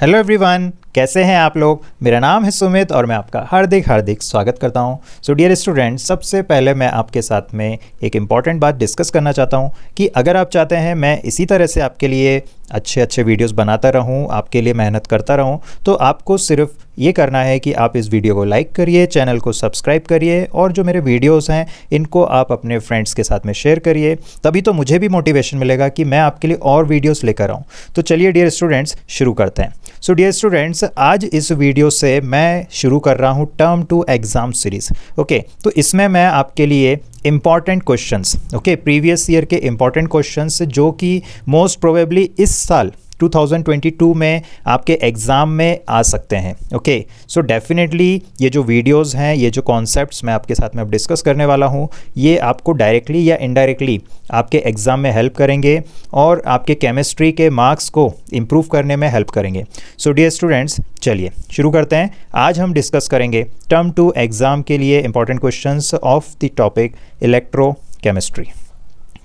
Hello everyone, कैसे हैं आप लोग। मेरा नाम है सुमित और मैं आपका हार्दिक स्वागत करता हूं। सो डियर स्टूडेंट, सबसे पहले मैं आपके साथ में एक इम्पॉर्टेंट बात डिस्कस करना चाहता हूं कि अगर आप चाहते हैं मैं इसी तरह से आपके लिए अच्छे वीडियोस बनाता रहूं, आपके लिए मेहनत करता रहूं, तो आपको सिर्फ ये करना है कि आप इस वीडियो को लाइक करिए, चैनल को सब्सक्राइब करिए और जो मेरे वीडियोस हैं इनको आप अपने फ्रेंड्स के साथ में शेयर करिए। तभी तो मुझे भी मोटिवेशन मिलेगा कि मैं आपके लिए और वीडियोस लेकर आऊँ। तो चलिए डियर स्टूडेंट्स, शुरू करते हैं। सो डियर स्टूडेंट्स, आज इस वीडियो से मैं शुरू कर रहा हूँ टर्म 2 एग्ज़ाम सीरीज़। ओके, तो इसमें मैं आपके लिए important questions, okay, previous year के इम्पॉर्टेंट क्वेश्चंस जो कि मोस्ट प्रोबेबली इस साल 2022 में आपके एग्ज़ाम में आ सकते हैं। ओके, सो डेफिनेटली ये जो वीडियोस हैं, ये जो कॉन्सेप्ट्स मैं आपके साथ में अब डिस्कस करने वाला हूँ, ये आपको डायरेक्टली या इनडायरेक्टली आपके एग्ज़ाम में हेल्प करेंगे और आपके केमिस्ट्री के मार्क्स को इम्प्रूव करने में हेल्प करेंगे। सो डियर स्टूडेंट्स, चलिए शुरू करते हैं। आज हम डिस्कस करेंगे टर्म 2 एग्ज़ाम के लिए important questions of the topic electrochemistry.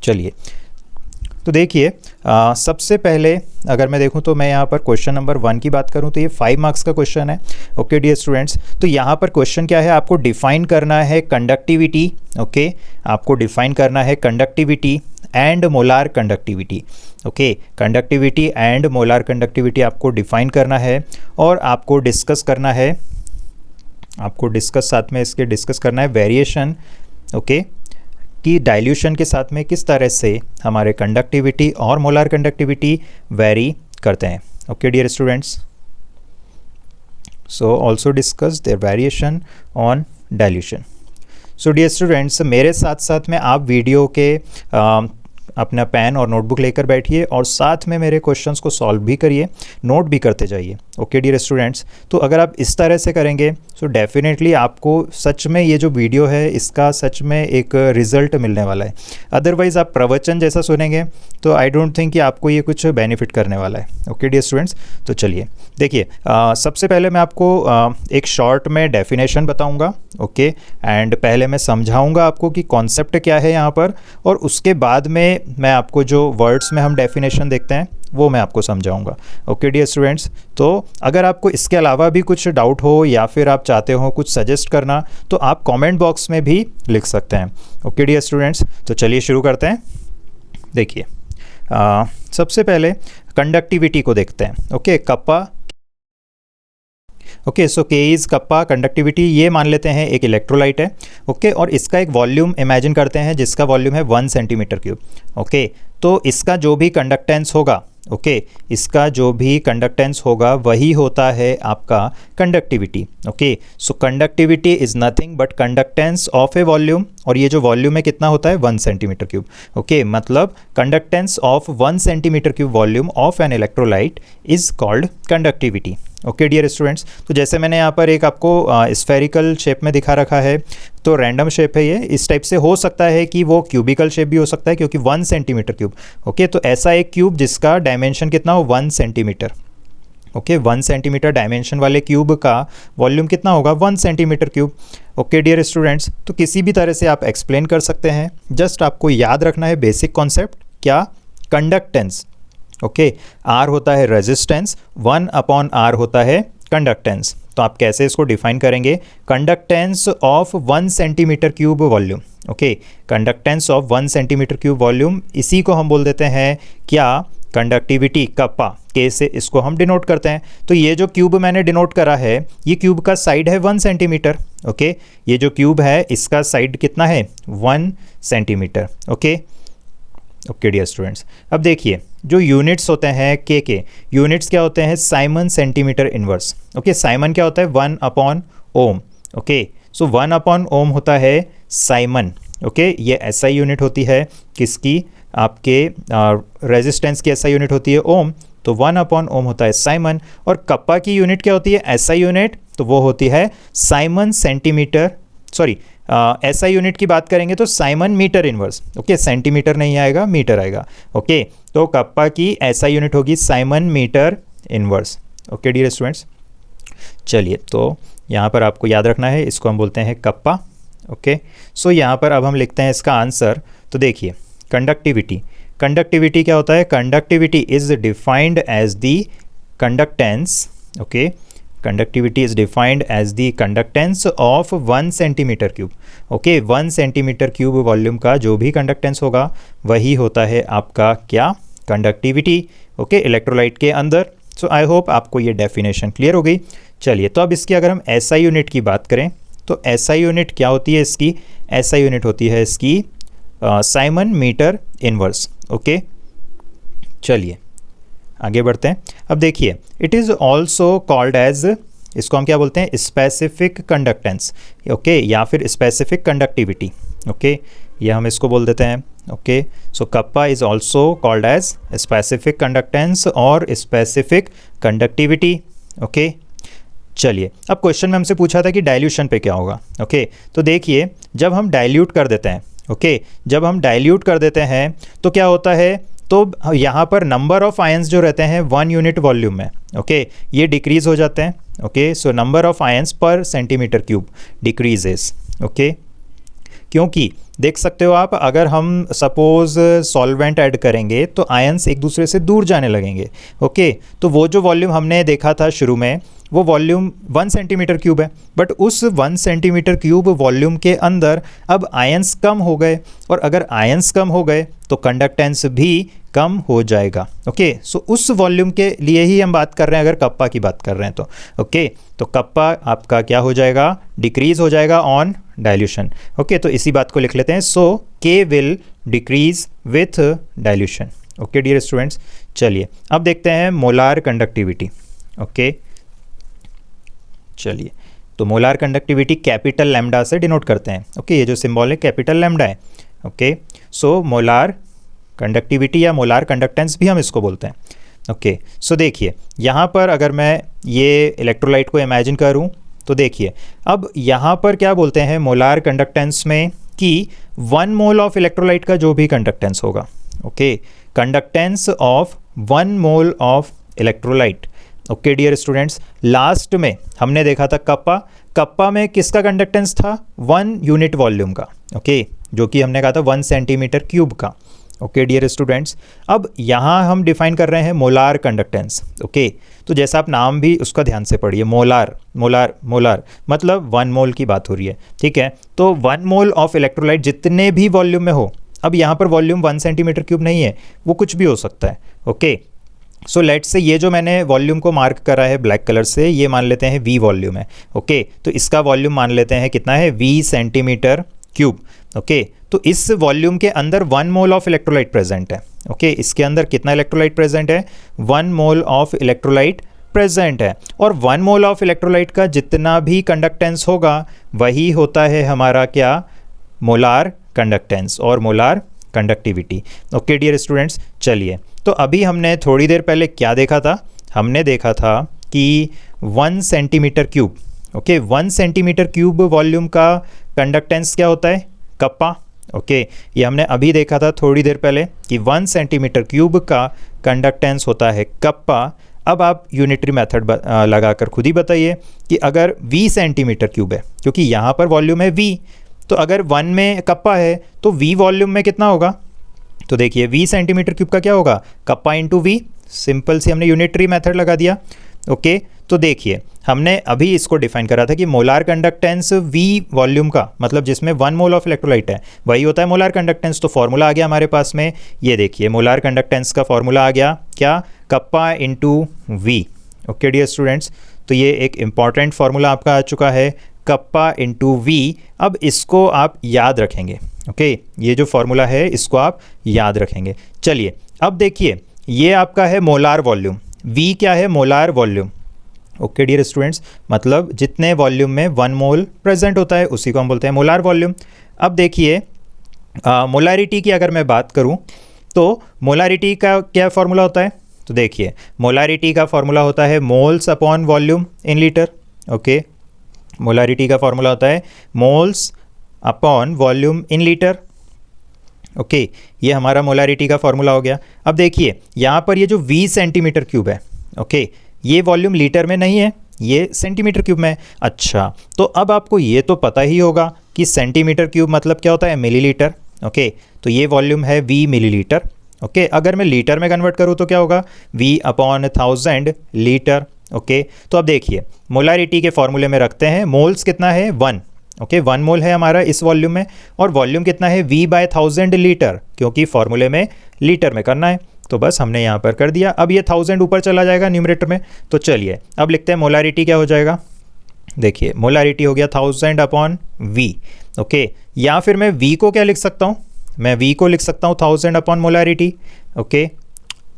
चलिए, तो देखिए, सबसे पहले अगर मैं देखूं तो मैं यहाँ पर क्वेश्चन नंबर 1 की बात करूं तो ये 5 मार्क्स का क्वेश्चन है। ओके डियर स्टूडेंट्स, तो यहाँ पर क्वेश्चन क्या है, आपको डिफाइन करना है कंडक्टिविटी। ओके, आपको डिफाइन करना है conductivity and molar conductivity. Okay, conductivity and molar conductivity आपको डिफाइन करना है और आपको डिस्कस करना है, साथ में इसके डिस्कस करना है वेरिएशन। ओके, कि डाइल्यूशन के साथ में किस तरह से हमारे कंडक्टिविटी और मोलार कंडक्टिविटी वेरी करते हैं। Okay dear students, so also discuss their variation on dilution. So dear students, मेरे साथ साथ में आप वीडियो के अपना पेन और नोटबुक लेकर बैठिए और साथ में मेरे क्वेश्चंस को सॉल्व भी करिए, नोट भी करते जाइए। ओके डियर स्टूडेंट्स, तो अगर आप इस तरह से करेंगे सो डेफिनेटली आपको सच में ये जो वीडियो है इसका सच में एक रिज़ल्ट मिलने वाला है। अदरवाइज़ आप प्रवचन जैसा सुनेंगे तो आई डोंट थिंक कि आपको ये कुछ बेनिफिट करने वाला है। ओके डियर स्टूडेंट्स, तो चलिए देखिए, सबसे पहले मैं आपको एक शॉर्ट में डेफिनेशन बताऊँगा। ओके, एंड पहले मैं समझाऊँगा आपको कि कॉन्सेप्ट क्या है यहाँ पर, और उसके बाद में मैं आपको जो वर्ड्स में हम डेफिनेशन देखते हैं वो मैं आपको समझाऊंगा। ओके डियर स्टूडेंट्स, तो अगर आपको इसके अलावा भी कुछ डाउट हो या फिर आप चाहते हो कुछ सजेस्ट करना तो आप कमेंट बॉक्स में भी लिख सकते हैं। ओके डियर स्टूडेंट्स, तो चलिए शुरू करते हैं। देखिए, सबसे पहले कंडक्टिविटी को देखते हैं। Okay, kappa. ओके, सो के इज़ कप्पा कंडक्टिविटी, ये मान लेते हैं एक इलेक्ट्रोलाइट है। ओके, और इसका एक वॉल्यूम इमेजिन करते हैं जिसका वॉल्यूम है 1 सेंटीमीटर क्यूब। ओके, तो इसका जो भी कंडक्टेंस होगा, ओके, इसका जो भी कंडक्टेंस होगा वही होता है आपका conductivity. Okay, so conductivity is nothing but conductance of a volume, और ये जो वॉल्यूम है कितना होता है 1 सेंटीमीटर क्यूब। ओके, मतलब conductance of 1 centimetre cube volume of an electrolyte is called conductivity. Okay dear students, तो जैसे मैंने यहाँ पर एक आपको स्फेरिकल शेप में दिखा रखा है, तो रैंडम शेप है ये, इस टाइप से हो सकता है कि वो क्यूबिकल शेप भी हो सकता है क्योंकि 1 सेंटीमीटर क्यूब। ओके, तो ऐसा एक क्यूब जिसका डायमेंशन कितना हो 1 सेंटीमीटर। ओके, 1 सेंटीमीटर डायमेंशन वाले क्यूब का वॉल्यूम कितना होगा 1 centimetre cube. Okay dear students, तो किसी भी तरह से आप एक्सप्लेन कर सकते हैं, जस्ट आपको याद रखना है बेसिक कॉन्सेप्ट क्या, कंडक्टेंस। ओके, आर होता है रेजिस्टेंस, 1/r होता है कंडक्टेंस। तो आप कैसे इसको डिफाइन करेंगे, conductance of 1 centimetre cube volume. Okay, conductance of 1 centimetre cube volume, इसी को हम बोल देते हैं क्या, कंडक्टिविटी, कप्पा। के से इसको हम डिनोट करते हैं। तो ये जो क्यूब मैंने डिनोट करा है, ये क्यूब का साइड है 1 सेंटीमीटर। ओके, ये जो क्यूब है इसका साइड कितना है 1 centimetre. Okay, okay dear students, अब देखिए जो यूनिट्स होते हैं के यूनिट्स क्या होते हैं, Simon centimetre inverse. Okay, Simon क्या होता है 1/ओम। ओके, सो 1/ओम होता है साइमन। ओके, ये एसआई यूनिट होती है किसकी, आपके रेजिस्टेंस की एसआई यूनिट होती है ओम, तो 1/ओम होता है साइमन। और कप्पा की यूनिट क्या होती है, एसआई यूनिट, तो वो होती है siemens centimetre, sorry SI unit की बात करेंगे तो siemens metre inverse. Okay, centimetre नहीं आएगा, मीटर आएगा। ओके, तो कप्पा की एसआई यूनिट होगी siemens metre inverse. Okay dear students, चलिए तो यहाँ पर आपको याद रखना है, इसको हम बोलते हैं कप्पा। ओके, सो यहाँ पर अब हम लिखते हैं इसका आंसर। तो देखिए, कंडक्टिविटी क्या होता है, conductivity is defined as the conductance, okay, conductivity is defined as the conductance of 1 centimetre cube, okay. 1 centimetre cube volume का जो भी कंडक्टेंस होगा वही होता है आपका क्या, कंडक्टिविटी, ओके, इलेक्ट्रोलाइट के अंदर। सो आई होप आपको ये डेफिनेशन क्लियर हो गई। चलिए, तो अब इसकी अगर हम एसआई यूनिट की बात करें तो एसआई यूनिट क्या होती है इसकी, एसआई यूनिट होती है इसकी साइमन मीटर इनवर्स, ओके। चलिए आगे बढ़ते हैं। अब देखिए, it is also called as, इसको हम क्या बोलते हैं, स्पेसिफिक कंडक्टेंस, ओके, या फिर स्पेसिफिक कंडक्टिविटी, ओके, ये हम इसको बोल देते हैं, okay. So kappa is also called as specific conductance और स्पेसिफिक कंडक्टिविटी, ओके। चलिए, अब क्वेश्चन में हमसे पूछा था कि डाइल्यूशन पे क्या होगा, ओके। तो देखिए, जब हम डाइल्यूट कर देते हैं, ओके, जब हम डाइल्यूट कर देते हैं तो क्या होता है, तो यहाँ पर नंबर ऑफ आयंस जो रहते हैं 1 यूनिट वॉल्यूम में, ओके, ये डिक्रीज़ हो जाते हैं, okay. So number of ions पर सेंटीमीटर क्यूब डिक्रीजेस, ओके। क्योंकि देख सकते हो आप, अगर हम सपोज सॉल्वेंट ऐड करेंगे तो आयंस एक दूसरे से दूर जाने लगेंगे, ओके। तो वो जो वॉल्यूम हमने देखा था शुरू में, वो वॉल्यूम 1 सेंटीमीटर क्यूब है, बट उस 1 सेंटीमीटर क्यूब वॉल्यूम के अंदर अब आयंस कम हो गए, और अगर आयंस कम हो गए तो कंडक्टेंस भी कम हो जाएगा, ओके। सो उस वॉल्यूम के लिए ही हम बात कर रहे हैं, अगर कप्पा की बात कर रहे हैं तो, ओके। तो कप्पा आपका क्या हो जाएगा, डिक्रीज हो जाएगा ऑन डाइल्यूशन, ओके। तो इसी बात को लिख लेते हैं, so K will decrease with dilution, okay dear students. चलिए, अब देखते हैं मोलार कंडक्टिविटी, ओके। चलिए, तो मोलार कंडक्टिविटी कैपिटल लैम्डा से डिनोट करते हैं, ओके। ये जो सिंबल है कैपिटल लैम्डा है, ओके। सो मोलार कंडक्टिविटी या मोलार कंडक्टेंस भी हम इसको बोलते हैं, ओके। सो देखिए, यहाँ पर अगर मैं ये इलेक्ट्रोलाइट को इमेजिन करूँ तो देखिए, अब यहाँ पर क्या बोलते हैं मोलार कंडक्टेंस में कि 1 मोल ऑफ इलेक्ट्रोलाइट का जो भी कंडक्टेंस होगा, okay, conductance of 1 mole of electrolyte, okay dear students. Last में हमने देखा था कप्पा, कप्पा में किसका कंडक्टेंस था, 1 यूनिट वॉल्यूम का, ओके, जो कि हमने कहा था 1 सेंटीमीटर क्यूब का, ओके डियर स्टूडेंट्स। अब यहाँ हम डिफाइन कर रहे हैं मोलार कंडक्टेंस, ओके। तो जैसा आप नाम भी उसका ध्यान से पढ़िए, मोलार मोलार मोलार मतलब 1 मोल की बात हो रही है, ठीक है। तो 1 मोल ऑफ इलेक्ट्रोलाइट जितने भी वॉल्यूम में हो, अब यहाँ पर वॉल्यूम 1 सेंटीमीटर क्यूब नहीं है, वो कुछ भी हो सकता है, ओके। सो लेट्स से ये जो मैंने वॉल्यूम को मार्क करा है ब्लैक कलर से, ये मान लेते हैं V वॉल्यूम है, ओके। तो इसका वॉल्यूम मान लेते हैं कितना है, V सेंटीमीटर क्यूब, ओके। तो इस वॉल्यूम के अंदर 1 मोल ऑफ इलेक्ट्रोलाइट प्रेजेंट है, ओके। इसके अंदर कितना इलेक्ट्रोलाइट प्रेजेंट है, 1 मोल ऑफ इलेक्ट्रोलाइट प्रेजेंट है, और 1 मोल ऑफ इलेक्ट्रोलाइट का जितना भी कंडक्टेंस होगा वही होता है हमारा क्या, मोलार कंडक्टेंस और molar conductivity, okay dear students. चलिए, तो अभी हमने थोड़ी देर पहले क्या देखा था, हमने देखा था कि 1 centimetre cube, okay, 1 centimetre cube volume का कंडक्टेंस क्या होता है, कप्पा, ओके। ये हमने अभी देखा था थोड़ी देर पहले कि 1 सेंटीमीटर क्यूब का कंडक्टेंस होता है कप्पा। अब आप यूनिटरी मेथड लगाकर खुद ही बताइए कि अगर V सेंटीमीटर क्यूब है, क्योंकि यहाँ पर वॉल्यूम है V, तो अगर 1 में कप्पा है तो V वॉल्यूम में कितना होगा, तो देखिए V सेंटीमीटर क्यूब का क्या होगा, कप्पा इंटू V, सिंपल सी हमने यूनिटरी मेथड लगा दिया, ओके। तो देखिए, हमने अभी इसको डिफाइन करा था कि मोलार कंडक्टेंस V वॉल्यूम का, मतलब जिसमें 1 मोल ऑफ इलेक्ट्रोलाइट है, वही होता है मोलार कंडक्टेंस। तो फॉर्मूला आ गया हमारे पास में, ये देखिए मोलार कंडक्टेंस का फॉर्मूला आ गया क्या, kappa into V, okay dear students. तो ये एक इम्पॉर्टेंट फार्मूला आपका आ चुका है, कप्पा इंटू V। अब इसको आप याद रखेंगे, ओके, ये जो फार्मूला है इसको आप याद रखेंगे। चलिए, अब देखिए, ये आपका है मोलार वॉल्यूम, V क्या है, molar volume, okay dear students, मतलब जितने वॉल्यूम में 1 मोल प्रेजेंट होता है उसी को हम बोलते हैं मोलार वॉल्यूम। अब देखिए, मोलारिटी की अगर मैं बात करूं तो मोलारिटी का क्या फार्मूला होता है, तो देखिए मोलारिटी का फार्मूला होता है moles upon volume in litre, okay. Molarity का फार्मूला होता है moles upon volume in litre, okay. ये हमारा मोलारिटी का फार्मूला हो गया। अब देखिए, यहाँ पर ये जो V सेंटीमीटर क्यूब है, ओके, ये वॉल्यूम लीटर में नहीं है, ये सेंटीमीटर क्यूब में है। अच्छा, तो अब आपको ये तो पता ही होगा कि सेंटीमीटर क्यूब मतलब क्या होता है, मिलीलीटर, ओके। तो ये वॉल्यूम है V मिलीलीटर, ओके अगर मैं लीटर में कन्वर्ट करूँ तो क्या होगा, V अपॉन 1000 लीटर। ओके तो अब देखिए मोलारिटी के फॉर्मूले में रखते हैं, मोल्स कितना है 1, ओके 1 मोल है हमारा इस वॉल्यूम में, और वॉल्यूम कितना है V/1000 लीटर, क्योंकि फॉर्मूले में लीटर में करना है तो बस हमने यहाँ पर कर दिया। अब ये 1000 ऊपर चला जाएगा न्यूमरेटर में, तो चलिए अब लिखते हैं मोलारिटी क्या हो जाएगा। देखिए मोलारिटी हो गया 1000 अपॉन V। ओके या फिर मैं V को क्या लिख सकता हूँ, मैं V को लिख सकता हूँ 1000 अपॉन मोलारिटी। ओके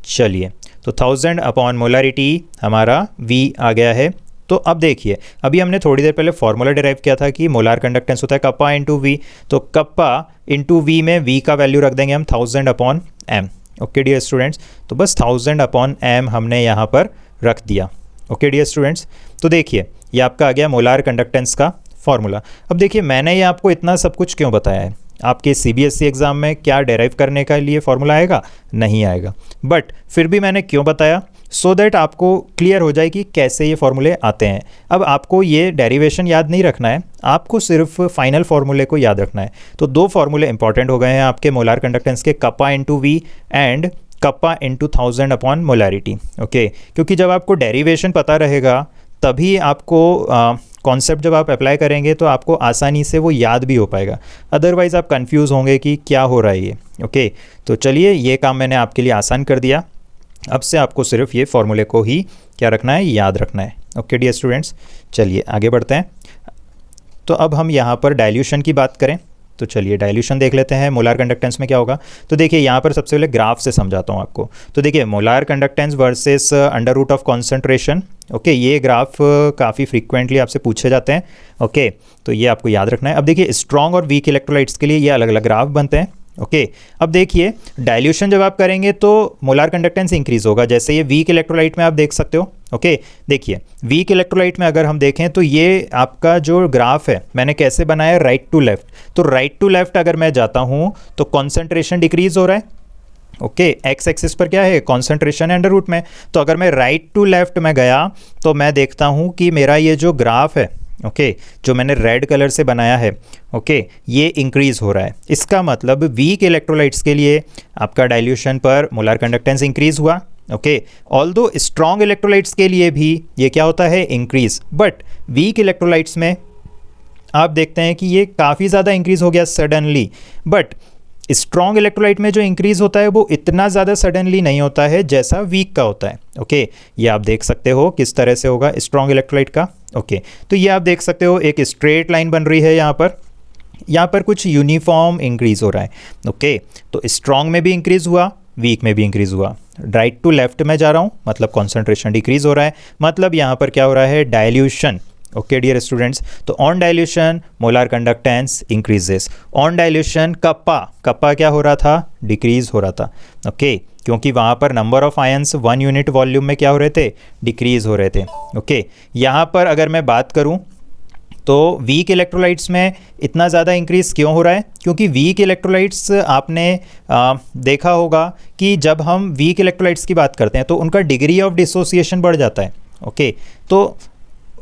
चलिए तो 1000 अपॉन मोलारिटी हमारा V आ गया है। तो अब देखिए अभी हमने थोड़ी देर पहले फॉर्मूला डिराइव किया था कि मोलार कंडक्टेंस होता है कप्पा इंटू वी, तो कप्पा इंटू वी में V का वैल्यू रख देंगे हम 1000 upon M। Okay dear students, तो बस 1000 अपॉन M हमने यहाँ पर रख दिया। ओके डियर स्टूडेंट्स, तो देखिए ये आपका आ गया मोलार कंडक्टेंस का फॉर्मूला। अब देखिए मैंने ये आपको इतना सब कुछ क्यों बताया है, आपके CBSE एग्ज़ाम में क्या डेराइव करने का लिए फॉर्मूला आएगा, नहीं आएगा, बट फिर भी मैंने क्यों बताया, सो दैट आपको क्लियर हो जाए कि कैसे ये फॉर्मूले आते हैं। अब आपको ये डेरिवेशन याद नहीं रखना है, आपको सिर्फ फाइनल फार्मूले को याद रखना है। तो 2 फार्मूले इंपॉर्टेंट हो गए हैं आपके मोलार कंडक्टेंस के, kappa into V and kappa into 1000 upon molarity. Okay क्योंकि जब आपको डेरिवेशन पता रहेगा तभी आपको कॉन्सेप्ट जब आप अप्लाई करेंगे तो आपको आसानी से वो याद भी हो पाएगा, अदरवाइज़ आप कंफ्यूज होंगे कि क्या हो रहा है ये। ओके तो चलिए ये काम मैंने आपके लिए आसान कर दिया, अब से आपको सिर्फ ये फॉर्मूले को ही क्या रखना है, याद रखना है। ओके डियर स्टूडेंट्स, चलिए आगे बढ़ते हैं। तो अब हम यहाँ पर डाइल्यूशन की बात करें, तो चलिए डाइल्यूशन देख लेते हैं मोलार कंडक्टेंस में क्या होगा। तो देखिए यहाँ पर सबसे पहले ग्राफ से समझाता हूँ आपको। तो देखिए molar conductance versus under root of concentration. Okay ये ग्राफ काफ़ी फ्रीक्वेंटली आपसे पूछे जाते हैं। ओके तो ये आपको याद रखना है। अब देखिए स्ट्रॉन्ग और वीक इलेक्ट्रोलाइट्स के लिए ये अलग अलग ग्राफ बनते हैं। ओके अब देखिए डाइल्यूशन जब आप करेंगे तो मोलार कंडक्टेंस इंक्रीज होगा, जैसे ये वीक इलेक्ट्रोलाइट में आप देख सकते हो। ओके देखिए वीक इलेक्ट्रोलाइट में अगर हम देखें तो ये आपका जो ग्राफ है मैंने कैसे बनाया, राइट टू लेफ्ट। तो राइट टू लेफ्ट अगर मैं जाता हूँ तो कॉन्सेंट्रेशन डिक्रीज हो रहा है। ओके एक्स एक्सिस पर क्या है, कॉन्सेंट्रेशन अंडर रूट में। तो अगर मैं राइट टू लेफ्ट में गया तो मैं देखता हूँ कि मेरा ये जो ग्राफ है, ओके जो मैंने रेड कलर से बनाया है, ओके ये इंक्रीज़ हो रहा है। इसका मतलब वीक इलेक्ट्रोलाइट्स के लिए आपका डाइल्यूशन पर मोलार कंडक्टेंस इंक्रीज़ हुआ। ओके ऑल्दो स्ट्रॉन्ग इलेक्ट्रोलाइट्स के लिए भी ये क्या होता है, इंक्रीज़, बट वीक इलेक्ट्रोलाइट्स में आप देखते हैं कि ये काफ़ी ज़्यादा इंक्रीज़ हो गया सडनली। बट स्ट्रॉन्ग इलेक्ट्रोलाइट में जो इंक्रीज़ होता है वो इतना ज़्यादा सडनली नहीं होता है जैसा वीक का होता है। ओके ये आप देख सकते हो किस तरह से होगा स्ट्रॉन्ग इलेक्ट्रोलाइट का। ओके तो ये आप देख सकते हो एक स्ट्रेट लाइन बन रही है यहाँ पर कुछ यूनिफॉर्म इंक्रीज़ हो रहा है। ओके तो स्ट्रॉन्ग में भी इंक्रीज़ हुआ, वीक में भी इंक्रीज़ हुआ। राइट टू लेफ्ट में जा रहा हूँ मतलब कॉन्सेंट्रेशन डिक्रीज़ हो रहा है, मतलब यहाँ पर क्या हो रहा है, डाइल्यूशन। ओके डियर स्टूडेंट्स, तो on dilution molar conductance increases, on dilution kappa क्या हो रहा था, डिक्रीज हो रहा था। ओके क्योंकि वहाँ पर number of ions 1 unit volume में क्या हो रहे थे, डिक्रीज हो रहे थे। ओके यहाँ पर अगर मैं बात करूँ तो वीक इलेक्ट्रोलाइट्स में इतना ज़्यादा इंक्रीज़ क्यों हो रहा है, क्योंकि वीक इलेक्ट्रोलाइट्स आपने देखा होगा कि जब हम वीक इलेक्ट्रोलाइट्स की बात करते हैं तो उनका डिग्री ऑफ डिसोसिएशन बढ़ जाता है। ओके तो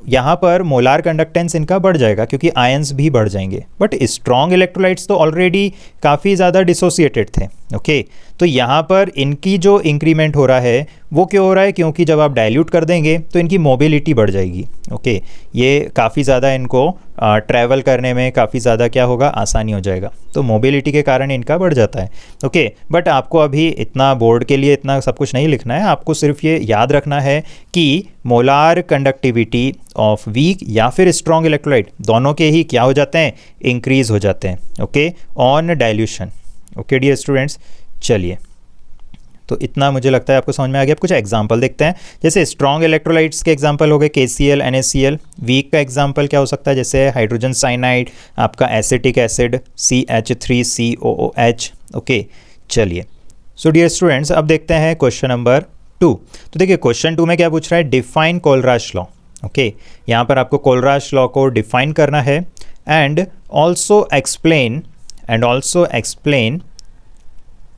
यहाँ पर मोलार कंडक्टेंस इनका बढ़ जाएगा क्योंकि आयंस भी बढ़ जाएंगे, बट स्ट्रॉन्ग इलेक्ट्रोलाइट्स तो ऑलरेडी काफ़ी ज़्यादा डिसोसिएटेड थे। ओके तो यहाँ पर इनकी जो इंक्रीमेंट हो रहा है वो क्यों हो रहा है, क्योंकि जब आप डाइल्यूट कर देंगे तो इनकी मोबिलिटी बढ़ जाएगी। ओके ये काफ़ी ज़्यादा इनको ट्रैवल करने में काफ़ी ज़्यादा क्या होगा, आसानी हो जाएगा, तो मोबिलिटी के कारण इनका बढ़ जाता है। ओके बट आपको अभी इतना बोर्ड के लिए इतना सब कुछ नहीं लिखना है, आपको सिर्फ ये याद रखना है कि मोलार कंडक्टिविटी ऑफ वीक या फिर स्ट्रॉन्ग इलेक्ट्रोलाइट दोनों के ही क्या हो जाते हैं, इंक्रीज़ हो जाते हैं। Okay on dilution. Okay dear students, चलिए तो इतना मुझे लगता है आपको समझ में आ गया। अब कुछ एग्जांपल देखते हैं, जैसे स्ट्रॉन्ग इलेक्ट्रोलाइट्स के एग्जांपल हो गए KCl NaCl। वीक का एग्जांपल क्या हो सकता है, जैसे हाइड्रोजन साइनाइड, आपका एसिटिक एसिड CH3COOH। ओके चलिए सो डियर स्टूडेंट्स अब देखते हैं क्वेश्चन नंबर 2। तो देखिए क्वेश्चन 2 में क्या पूछ रहा है, डिफाइन कोलराश लॉ। ओके यहाँ पर आपको कोलराश लॉ को डिफाइन करना है and also explain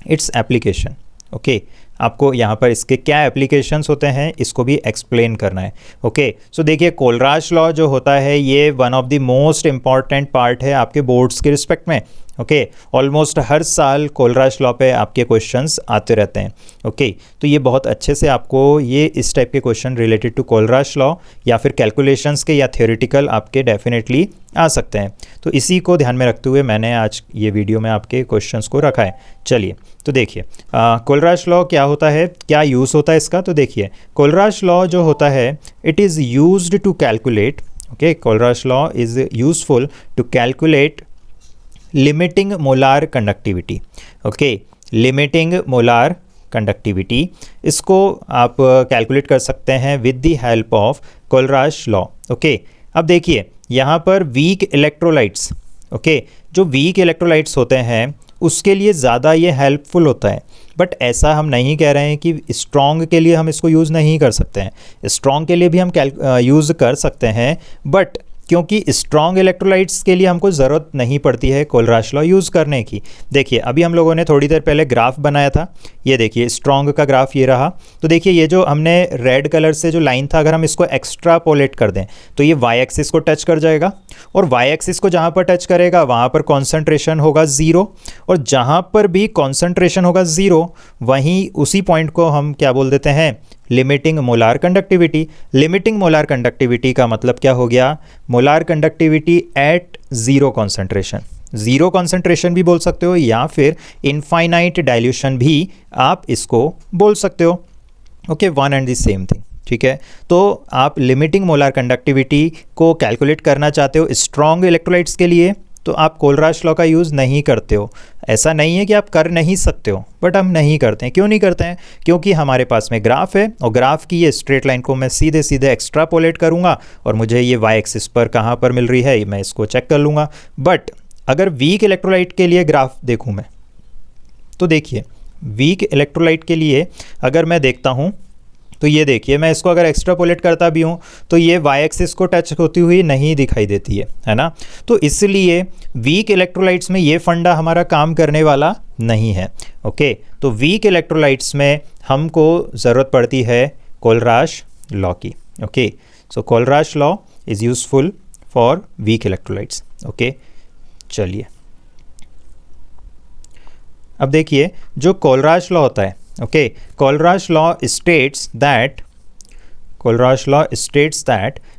its application. Okay आपको यहाँ पर इसके क्या एप्लीकेशंस होते हैं इसको भी एक्सप्लेन करना है। ओके सो देखिए कोलराश लॉ जो होता है ये one of the most important part है आपके बोर्ड्स के रिस्पेक्ट में। ओके। ऑलमोस्ट हर साल कोलराश लॉ पे आपके क्वेश्चंस आते रहते हैं। ओके, तो ये बहुत अच्छे से आपको ये इस टाइप के question related to Kohlrausch law या फिर कैलकुलेशंस के या थ्योरेटिकल आपके डेफिनेटली आ सकते हैं। तो इसी को ध्यान में रखते हुए मैंने आज ये वीडियो में आपके क्वेश्चंस को रखा है। चलिए तो देखिए कोलराश लॉ क्या होता है, क्या यूज़ होता है इसका। तो देखिए कोलराश लॉ जो होता है it is used to calculate, okay, Kohlrausch law is useful to calculate limiting molar conductivity. Okay, limiting molar conductivity, इसको आप कैलकुलेट कर सकते हैं with the help of Kohlrausch law. Okay, अब देखिए यहाँ पर वीक इलेक्ट्रोलाइट्स, ओके, जो वीक इलेक्ट्रोलाइट्स होते हैं उसके लिए ज़्यादा ये हेल्पफुल होता है। बट ऐसा हम नहीं कह रहे हैं कि स्ट्रॉन्ग के लिए हम इसको यूज़ नहीं कर सकते हैं। स्ट्रॉन्ग के लिए भी हम यूज़ कर सकते हैं, बट क्योंकि स्ट्रॉन्ग इलेक्ट्रोलाइट्स के लिए हमको ज़रूरत नहीं पड़ती है कोलराश लॉ यूज़ करने की। देखिए अभी हम लोगों ने थोड़ी देर पहले ग्राफ बनाया था, ये देखिए स्ट्रॉन्ग का ग्राफ ये रहा। तो देखिए ये जो हमने रेड कलर से जो लाइन था, अगर हम इसको एक्स्ट्रापोलेट कर दें तो ये वाई एक्सिस को टच कर जाएगा, और वाई एक्सिस को जहाँ पर टच करेगा वहाँ पर कॉन्सेंट्रेशन होगा ज़ीरो, और जहाँ पर भी कॉन्सेंट्रेशन होगा ज़ीरो वहीं उसी पॉइंट को हम क्या बोल देते हैं, limiting molar conductivity. Limiting molar conductivity का मतलब क्या हो गया, molar conductivity eight zero concentration. Zero concentration भी बोल सकते हो या फिर इनफाइनाइट डाइल्यूशन भी आप इसको बोल सकते हो। Okay, one and the same thing, ठीक है। तो आप लिमिटिंग मोलार कंडक्टिविटी को कैलकुलेट करना चाहते हो स्ट्रॉन्ग इलेक्ट्रोलाइट्स के लिए, तो आप कोलराश लॉ का यूज़ नहीं करते हो। ऐसा नहीं है कि आप कर नहीं सकते हो, बट हम नहीं करते हैं। क्यों नहीं करते हैं, क्योंकि हमारे पास में ग्राफ है, और ग्राफ की ये स्ट्रेट लाइन को मैं सीधे सीधे एक्स्ट्रापोलेट करूँगा, और मुझे ये वाई एक्सिस पर कहाँ पर मिल रही है मैं इसको चेक कर लूँगा। बट अगर वीक इलेक्ट्रोलाइट के लिए ग्राफ देखूँ मैं, तो देखिए वीक इलेक्ट्रोलाइट के लिए अगर मैं देखता हूँ तो ये देखिए मैं इसको अगर एक्स्ट्रापोलेट करता भी हूँ तो ये वाई एक्सिस को टच होती हुई नहीं दिखाई देती है ना। तो इसलिए वीक इलेक्ट्रोलाइट्स में ये फंडा हमारा काम करने वाला नहीं है। ओके, तो वीक इलेक्ट्रोलाइट्स में हमको ज़रूरत पड़ती है कोलराश लॉ की। Okay, so Kohlrausch law is useful for weak electrolytes. Okay, चलिए अब देखिए जो कोलराश लॉ होता है, okay, Kohlrausch law states that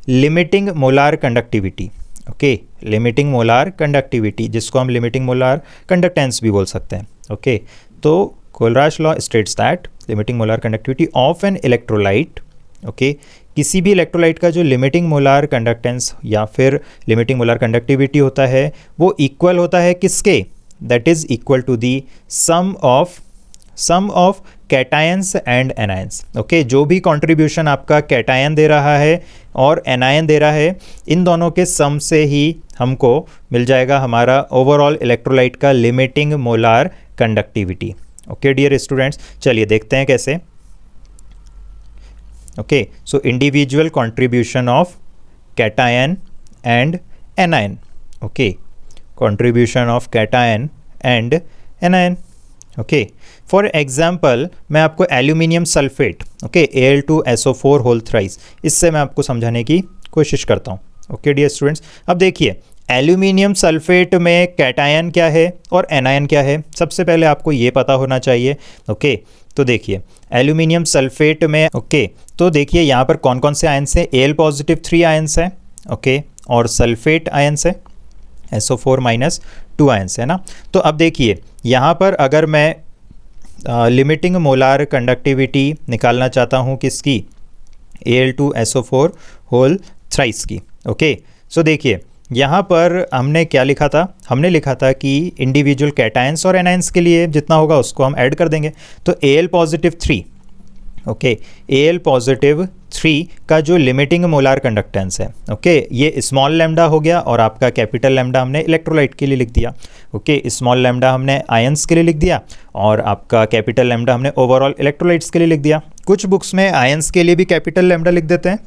limiting molar conductivity, okay, limiting molar conductivity जिसको हम लिमिटिंग मोलार कंडक्टेंस भी बोल सकते हैं। ओके, तो Kohlrausch law states that limiting molar conductivity of an electrolyte, okay, किसी भी इलेक्ट्रोलाइट का जो लिमिटिंग मोलार कंडक्टेंस या फिर लिमिटिंग मोलार कंडक्टिविटी होता है वो इक्वल होता है किसके, that is equal to the sum of cations and anions. Okay, जो भी कंट्रीब्यूशन आपका कैटायन दे रहा है और एनायन दे रहा है, इन दोनों के सम से ही हमको मिल जाएगा हमारा ओवरऑल इलेक्ट्रोलाइट का limiting molar conductivity. Okay dear students, चलिए देखते हैं कैसे। Okay, so individual contribution of cation and anion. Okay, contribution of cation and anion. Okay, for example मैं आपको aluminium sulphate, okay, Al2SO4 whole thrice, इससे मैं आपको समझाने की कोशिश करता हूँ। ओके डियर स्टूडेंट्स, अब देखिए एल्यूमिनियम सल्फेट में कैटायन क्या है और एनायन क्या है, सबसे पहले आपको ये पता होना चाहिए। ओके, तो देखिए एल्यूमिनियम सल्फेट में, ओके, तो देखिए यहाँ पर कौन कौन से आयंस हैं, Al पॉजिटिव 3 आयंस हैं, ओके, और सल्फेट आयंस है SO4-2 आयंस है ना। तो अब देखिए यहाँ पर अगर मैं लिमिटिंग मोलार कंडक्टिविटी निकालना चाहता हूँ किसकी, Al2SO4 होल थ्राइस की। ओके, सो देखिए यहाँ पर हमने क्या लिखा था, हमने लिखा था कि इंडिविजुअल कैटायंस और एनायंस के लिए जितना होगा उसको हम ऐड कर देंगे। तो Al positive 3, okay, Al positive 3 का जो लिमिटिंग मोलार कंडक्टेंस है, ओके, ये स्मॉल लैम्डा हो गया, और आपका कैपिटल लैम्डा हमने इलेक्ट्रोलाइट के लिए लिख दिया। ओके, स्मॉल लैम्डा हमने आयंस के लिए लिख दिया, और आपका कैपिटल लैम्डा हमने ओवरऑल इलेक्ट्रोलाइट्स के लिए लिख दिया। कुछ बुक्स में आयंस के लिए भी कैपिटल लैम्डा लिख देते हैं,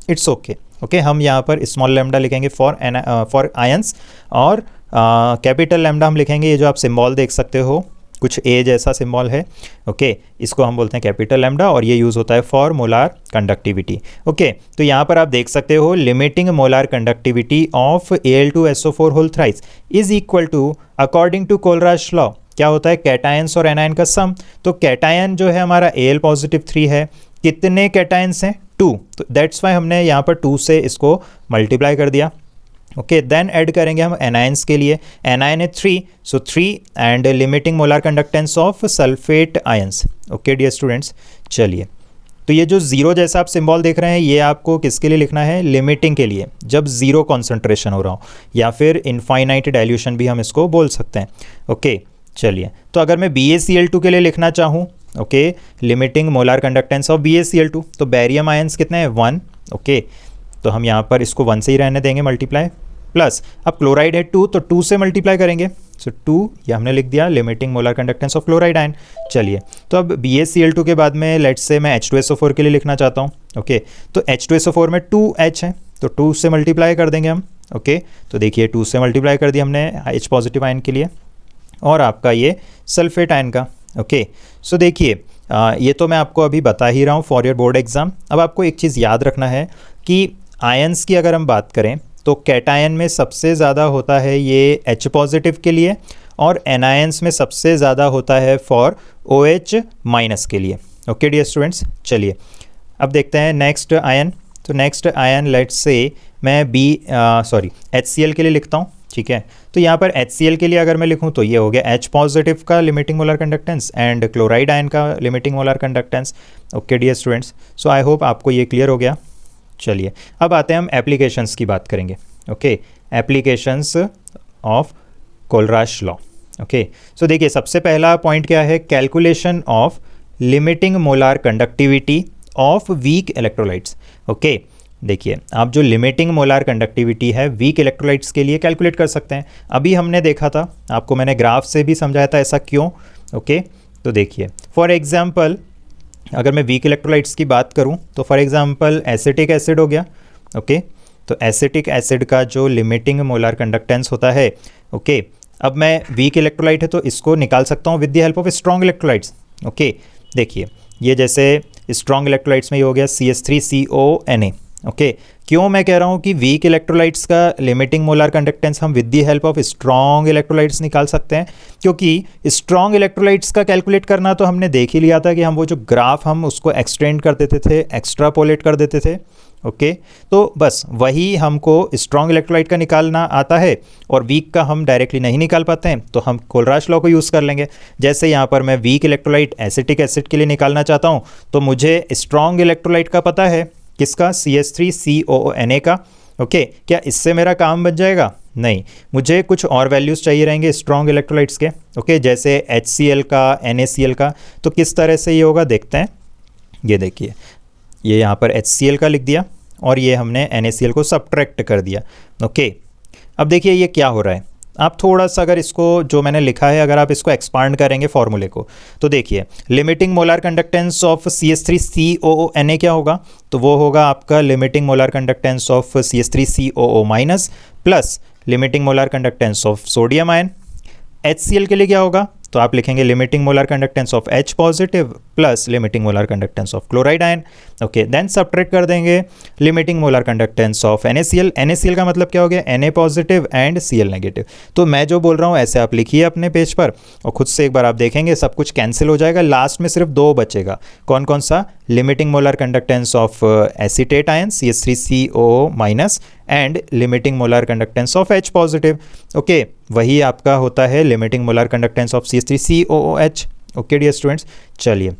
इट्स ओके। ओके, हम यहाँ पर स्मॉल लैम्डा लिखेंगे फॉर आयंस, और कैपिटल लैम्डा हम लिखेंगे, ये जो आप सिम्बॉल देख सकते हो कुछ ए जैसा सिंबल है, ओके, इसको हम बोलते हैं कैपिटल लैम्डा, और ये यूज़ होता है फॉर मोलार कंडक्टिविटी। ओके, तो यहाँ पर आप देख सकते हो limiting molar conductivity of Al2SO4 whole thrice is equal to, according to Kohlrausch law, क्या होता है, कैटायंस और एनायन का सम। तो कैटायन जो है हमारा Al पॉजिटिव 3 है, कितने कैटायंस हैं, 2, तो दैट्स वाई हमने यहाँ पर 2 से इसको मल्टीप्लाई कर दिया। ओके, देन ऐड करेंगे हम एनायंस के लिए, एनायन है 3, so 3 and limiting molar conductance of sulphate ions. Okay dear students, चलिए, तो ये जो जीरो जैसा आप सिंबल देख रहे हैं, ये आपको किसके लिए लिखना है, लिमिटिंग के लिए, जब जीरो कॉन्सेंट्रेशन हो रहा हो, या फिर इनफाइनाइट डाइल्यूशन भी हम इसको बोल सकते हैं। ओके, चलिए, तो अगर मैं BaCl2 के लिए लिखना चाहूँ, okay, limiting molar conductance of BaCl2, तो बैरियम आयंस कितने हैं, 1, ओके, तो हम यहाँ पर इसको 1 से ही रहने देंगे मल्टीप्लाई, प्लस अब क्लोराइड है 2, तो 2 से मल्टीप्लाई करेंगे, सो 2 ये हमने लिख दिया limiting molar conductance of chloride ion. चलिए, तो अब BaCl2 के बाद में लेट्स से मैं H2SO4 के लिए लिखना चाहता हूँ। ओके, तो H2SO4 में 2H है, तो 2 से मल्टीप्लाई कर देंगे हम। ओके, तो देखिए 2 से मल्टीप्लाई कर दिया हमने H पॉजिटिव आयन के लिए, और आपका ये सल्फेट आयन का। ओके, सो देखिए ये तो मैं आपको अभी बता ही रहा हूँ फॉर योर बोर्ड एग्जाम। अब आपको एक चीज़ याद रखना है कि आयंस की अगर हम बात करें तो कैटायन में सबसे ज़्यादा होता है ये H पॉजिटिव के लिए, और एनायंस में सबसे ज़्यादा होता है फॉर OH माइनस के लिए। ओके डियर स्टूडेंट्स, चलिए अब देखते हैं नेक्स्ट आयन। तो नेक्स्ट आयन लेट्स से मैं HCl के लिए लिखता हूँ, ठीक है। तो यहाँ पर HCl के लिए अगर मैं लिखूँ तो ये हो गया H पॉजिटिव का limiting molar conductance and chloride ion का limiting molar conductance. Okay dear students, so I hope आपको ये क्लियर हो गया। चलिए, अब आते हैं हम एप्लीकेशंस की बात करेंगे। Okay, applications of Kohlrausch law. Okay, so देखिए सबसे पहला पॉइंट क्या है, calculation of limiting molar conductivity of weak electrolytes. Okay, देखिए आप जो लिमिटिंग मोलार कंडक्टिविटी है वीक इलेक्ट्रोलाइट्स के लिए कैलकुलेट कर सकते हैं। अभी हमने देखा था, आपको मैंने ग्राफ से भी समझाया था ऐसा क्यों। ओके, तो देखिए फॉर एग्जांपल अगर मैं वीक इलेक्ट्रोलाइट्स की बात करूं तो फॉर एग्जांपल एसिटिक एसिड हो गया। ओके, तो एसिटिक एसिड का जो लिमिटिंग मोलार कंडक्टेंस होता है, ओके, अब मैं वीक इलेक्ट्रोलाइट है तो इसको निकाल सकता हूँ with the help of strong electrolytes. Okay, देखिए ये जैसे स्ट्रॉन्ग इलेक्ट्रोलाइट्स में ये हो गया CH3CONA। ओके, क्यों मैं कह रहा हूँ कि वीक इलेक्ट्रोलाइट्स का लिमिटिंग मोलार कंडक्टेंस हम with the help of strong electrolytes निकाल सकते हैं, क्योंकि स्ट्रॉन्ग इलेक्ट्रोलाइट्स का कैलकुलेट करना तो हमने देख ही लिया था कि हम वो जो ग्राफ हम उसको एक्सटेंड कर देते थे, एक्स्ट्रापोलेट कर देते थे। ओके, तो बस वही हमको स्ट्रॉन्ग इलेक्ट्रोलाइट का निकालना आता है और वीक का हम डायरेक्टली नहीं निकाल पाते हैं, तो हम कोलराश लॉ को यूज़ कर लेंगे। जैसे यहाँ पर मैं वीक इलेक्ट्रोलाइट एसिटिक एसिड के लिए निकालना चाहता हूँ, तो मुझे स्ट्रॉन्ग इलेक्ट्रोलाइट का पता है, किसका, CH3COONA का। ओके, क्या इससे मेरा काम बन जाएगा? नहीं, मुझे कुछ और वैल्यूज़ चाहिए रहेंगे स्ट्रॉन्ग इलेक्ट्रोलाइट्स के। ओके, जैसे HCl का, NaCl का। तो किस तरह से ये होगा देखते हैं। ये देखिए, ये यहाँ पर HCl का लिख दिया और ये हमने NaCl को सब्ट्रैक्ट कर दिया। ओके, अब देखिए ये क्या हो रहा है, आप थोड़ा सा अगर इसको जो मैंने लिखा है अगर आप इसको एक्सपांड करेंगे फॉर्मूले को, तो देखिए limiting molar conductance of CH3COONA क्या होगा, तो वो होगा आपका limiting molar conductance of CH3COO minus plus limiting molar conductance of sodium ion. HCl के लिए क्या होगा, तो आप लिखेंगे limiting molar conductance of H positive plus limiting molar conductance of chloride ion. Okay, then subtract कर देंगे limiting molar conductance of NaCl। NaCl का मतलब क्या हो गया, Na positive and Cl negative. तो मैं जो बोल रहा हूँ ऐसे आप लिखिए अपने पेज पर और खुद से एक बार आप देखेंगे सब कुछ कैंसिल हो जाएगा, लास्ट में सिर्फ 2 बचेगा। कौन कौन सा, limiting molar conductance of acetate ion CH3COO minus and limiting molar conductance of H positive. Okay, वही आपका होता है limiting molar conductance of CH3COOH। Okay dear students, चलिए,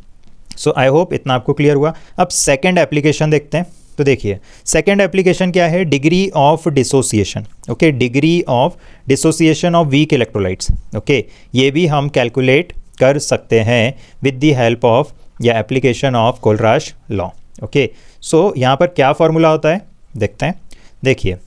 सो आई होप इतना आपको क्लियर हुआ। अब सेकंड एप्लीकेशन देखते हैं। तो देखिए सेकंड एप्लीकेशन क्या है, degree of dissociation. Okay, degree of dissociation of weak electrolytes. Okay, ये भी हम कैलकुलेट कर सकते हैं विद द हेल्प ऑफ या application of Kohlrausch law. Okay, सो यहाँ पर क्या फॉर्मूला होता है देखते हैं। देखिए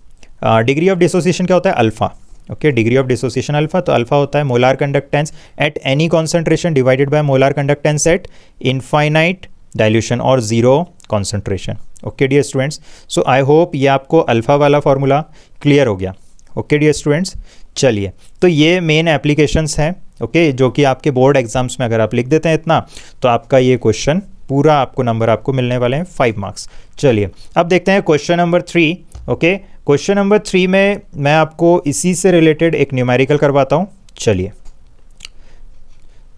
डिग्री ऑफ डिसोसिएशन क्या होता है, alpha. Okay, degree of dissociation alpha, तो अल्फा होता है molar conductance at any concentration divided by molar conductance at infinite dilution और zero concentration. Okay dear students, so I hope ये आपको अल्फा वाला फॉर्मूला क्लियर हो गया। ओके डियर स्टूडेंट्स, चलिए, तो ये मेन एप्लीकेशंस हैं ओके, जो कि आपके बोर्ड एग्जाम्स में अगर आप लिख देते हैं इतना, तो आपका ये क्वेश्चन पूरा आपको नंबर आपको मिलने वाले हैं 5 मार्क्स। चलिए अब देखते हैं question number 3। Okay, question number 3 में मैं आपको इसी से रिलेटेड एक न्यूमेरिकल करवाता हूँ। चलिए,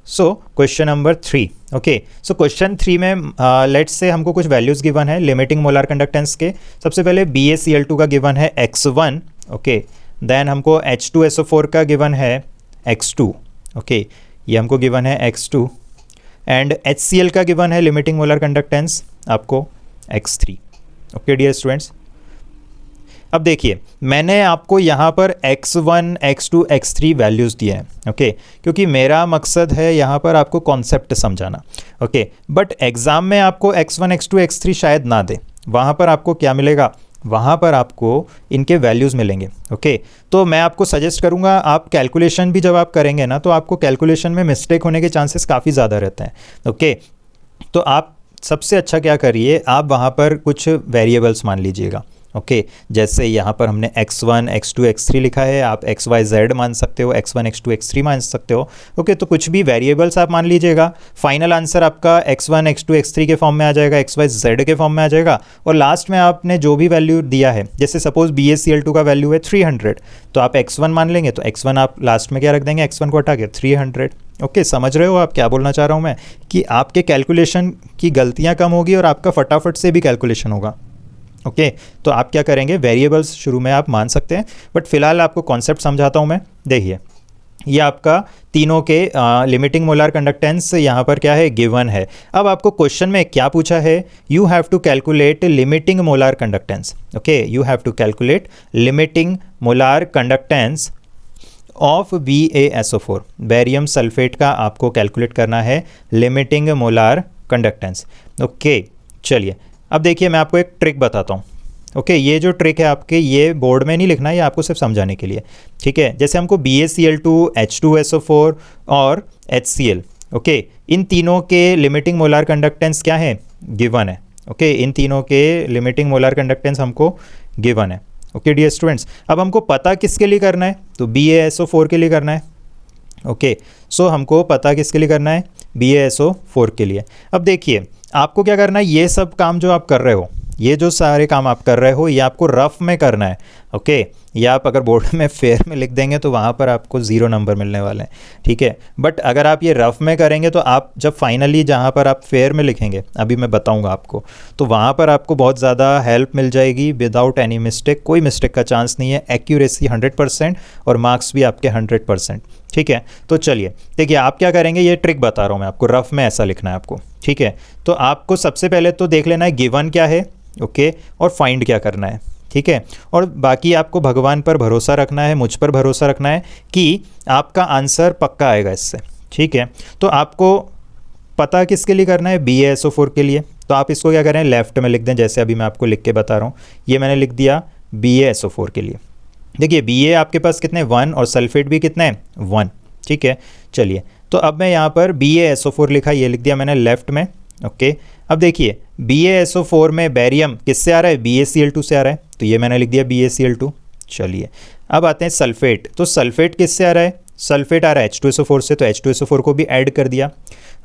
so question number 3। Okay, so question 3 में लेट्स से हमको कुछ वैल्यूज़ गिवन है लिमिटिंग मोलार कंडक्टेंस के। सबसे पहले BaCl2 का गिवन है x1। ओके, देन हमको H2SO4 का गिवन है x2। ओके, ये हमको गिवन है x2 एंड HCl का गिवन है लिमिटिंग मोलार कंडक्टेंस आपको x3। ओके डियर स्टूडेंट्स, अब देखिए मैंने आपको यहाँ पर x1, x2, x3 वैल्यूज़ दिए हैं। ओके, क्योंकि मेरा मकसद है यहाँ पर आपको कॉन्सेप्ट समझाना। ओके, बट एग्ज़ाम में आपको x1, x2, x3 शायद ना दे, वहाँ पर आपको क्या मिलेगा, वहाँ पर आपको इनके वैल्यूज़ मिलेंगे। ओके, तो मैं आपको सजेस्ट करूँगा आप कैलकुलेशन भी जब आप करेंगे ना, तो आपको कैलकुलेशन में मिस्टेक होने के चांसेस काफ़ी ज़्यादा रहते हैं। ओके, तो आप सबसे अच्छा क्या करिए, आप वहाँ पर कुछ वेरिएबल्स मान लीजिएगा। ओके, जैसे यहाँ पर हमने x1, x2, x3 लिखा है, आप x, y, z मान सकते हो, x1, x2, x3 मान सकते हो। ओके, तो कुछ भी वेरिएबल्स आप मान लीजिएगा। फाइनल आंसर आपका x1, x2, x3 के फॉर्म में आ जाएगा, x, y, z के फॉर्म में आ जाएगा, और लास्ट में आपने जो भी वैल्यू दिया है, जैसे सपोज BaCl2 का वैल्यू है 300, तो आप x1 मान लेंगे, तो x1 आप लास्ट में क्या रख देंगे, x1 को हटा के 300। ओके, समझ रहे हो आप क्या बोलना चाह रहा हूँ मैं, कि आपके कैलकुलेशन की गलतियाँ कम होगी और आपका फटाफट से भी कैलकुलेशन होगा। ओके, तो आप क्या करेंगे, वेरिएबल्स शुरू में आप मान सकते हैं, बट फिलहाल आपको कॉन्सेप्ट समझाता हूँ मैं। देखिए, ये आपका तीनों के लिमिटिंग मोलार कंडक्टेंस यहाँ पर क्या है, गिवन है। अब आपको क्वेश्चन में क्या पूछा है, you have to calculate limiting molar conductance. Okay, you have to calculate limiting molar conductance of BaSO4, barium sulphate का आपको कैलकुलेट करना है लिमिटिंग मोलार कंडक्टेंस। ओके, चलिए अब देखिए मैं आपको एक ट्रिक बताता हूँ। ओके, ये जो ट्रिक है आपके, ये बोर्ड में नहीं लिखना है, ये आपको सिर्फ समझाने के लिए, ठीक है। जैसे हमको BaCl2, H2SO4 और HCl, ओके, इन तीनों के लिमिटिंग मोलार कंडक्टेंस क्या है, गिवन है। ओके, इन तीनों के लिमिटिंग मोलार कंडक्टेंस हमको गिवन है। ओके डियर स्टूडेंट्स, अब हमको पता किसके लिए करना है, तो BaSO4 के लिए करना है। ओके, सो हमको पता किसके लिए करना है, BaSO4 के लिए। अब देखिए आपको क्या करना है, ये सब काम जो आप कर रहे हो, ये जो सारे काम आप कर रहे हो, ये आपको रफ में करना है। ओके, या आप अगर बोर्ड में फेयर में लिख देंगे तो वहाँ पर आपको 0 नंबर मिलने वाले हैं, ठीक है। बट अगर आप ये रफ में करेंगे तो आप जब फाइनली जहाँ पर आप फेयर में लिखेंगे, अभी मैं बताऊँगा आपको, तो वहाँ पर आपको बहुत ज़्यादा हेल्प मिल जाएगी विदाउट एनी मिस्टेक। कोई मिस्टेक का चांस नहीं है, एक्यूरेसी 100% और मार्क्स भी आपके 100%, ठीक है। तो चलिए देखिए आप क्या करेंगे, ये ट्रिक बता रहा हूँ मैं आपको, रफ में ऐसा लिखना है आपको, ठीक है। तो आपको सबसे पहले तो देख लेना है गिवन क्या है, ओके, और फाइंड क्या करना है, ठीक है। और बाकी आपको भगवान पर भरोसा रखना है, मुझ पर भरोसा रखना है कि आपका आंसर पक्का आएगा इससे, ठीक है। तो आपको पता किसके लिए करना है, BaSO4 के लिए। तो आप इसको क्या करें, लेफ्ट में लिख दें, जैसे अभी मैं आपको लिख के बता रहा हूँ। ये मैंने लिख दिया BaSO4 के लिए। देखिए Ba आपके पास कितने, 1, और सल्फेट भी कितने हैं, 1, ठीक है। चलिए तो अब मैं यहाँ पर BaSO4 लिखा, ये लिख दिया मैंने लेफ्ट में। ओके, अब देखिए BaSO4 में बैरियम किससे आ रहा है, BaCl2 से आ रहा है, तो ये मैंने लिख दिया BaCl2। चलिए अब आते हैं सल्फेट, तो सल्फेट किससे आ रहा है, सल्फेट आ रहा है H2SO4 से, तो H2SO4 को भी ऐड कर दिया।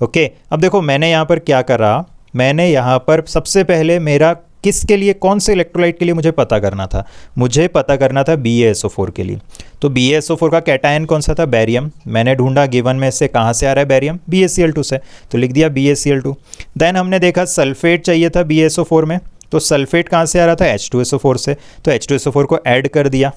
ओके, अब देखो मैंने यहाँ पर क्या करा, मैंने यहाँ पर सबसे पहले मेरा किसके लिए, कौन से इलेक्ट्रोलाइट के लिए मुझे पता करना था, मुझे पता करना था BaSO4 के लिए। तो BaSO4 का कैटायन कौन सा था, बैरियम। मैंने ढूंढा गिवन में से कहाँ से आ रहा है बैरियम, BaCl2 से, तो लिख दिया BaCl2। देन हमने देखा सल्फेट चाहिए था BaSO4 में, तो सल्फेट कहाँ से आ रहा था, H2SO4 से, तो H2SO4 को ऐड कर दिया,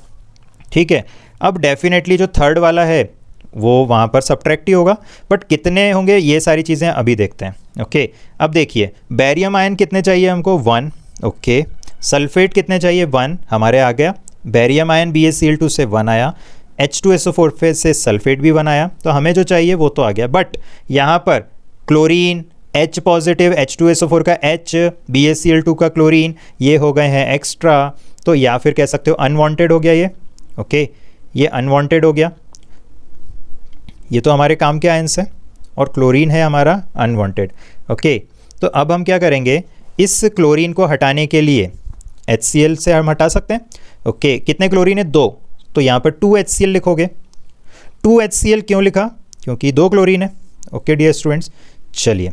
ठीक है। अब डेफिनेटली जो थर्ड वाला है वो वहाँ पर सब्ट्रैक्ट ही होगा, बट कितने होंगे ये सारी चीज़ें अभी देखते हैं। ओके, अब देखिए बैरियम आयन कितने चाहिए हमको, 1, ओके। सल्फेट कितने चाहिए, 1 हमारे आ गया। बैरियम आयन BaCl2 से 1 आया, H2SO4 से सल्फेट भी 1 आया, तो हमें जो चाहिए वो तो आ गया। बट यहाँ पर क्लोरीन H पॉजिटिव, H2SO4 का H, BaCl2 का क्लोरीन, ये हो गए हैं एक्स्ट्रा, तो या फिर कह सकते हो अनवांटेड हो गया ये। ओके, ये अनवांटेड हो गया, ये तो हमारे काम के आयंस है, और क्लोरीन है हमारा अनवांटेड। ओके, तो अब हम क्या करेंगे, इस क्लोरीन को हटाने के लिए HCl से हम हटा सकते हैं। ओके, कितने क्लोरीन है, 2, तो यहाँ पर 2HCl लिखोगे। 2HCl क्यों लिखा, क्योंकि 2 क्लोरीन है। ओके डियर स्टूडेंट्स, चलिए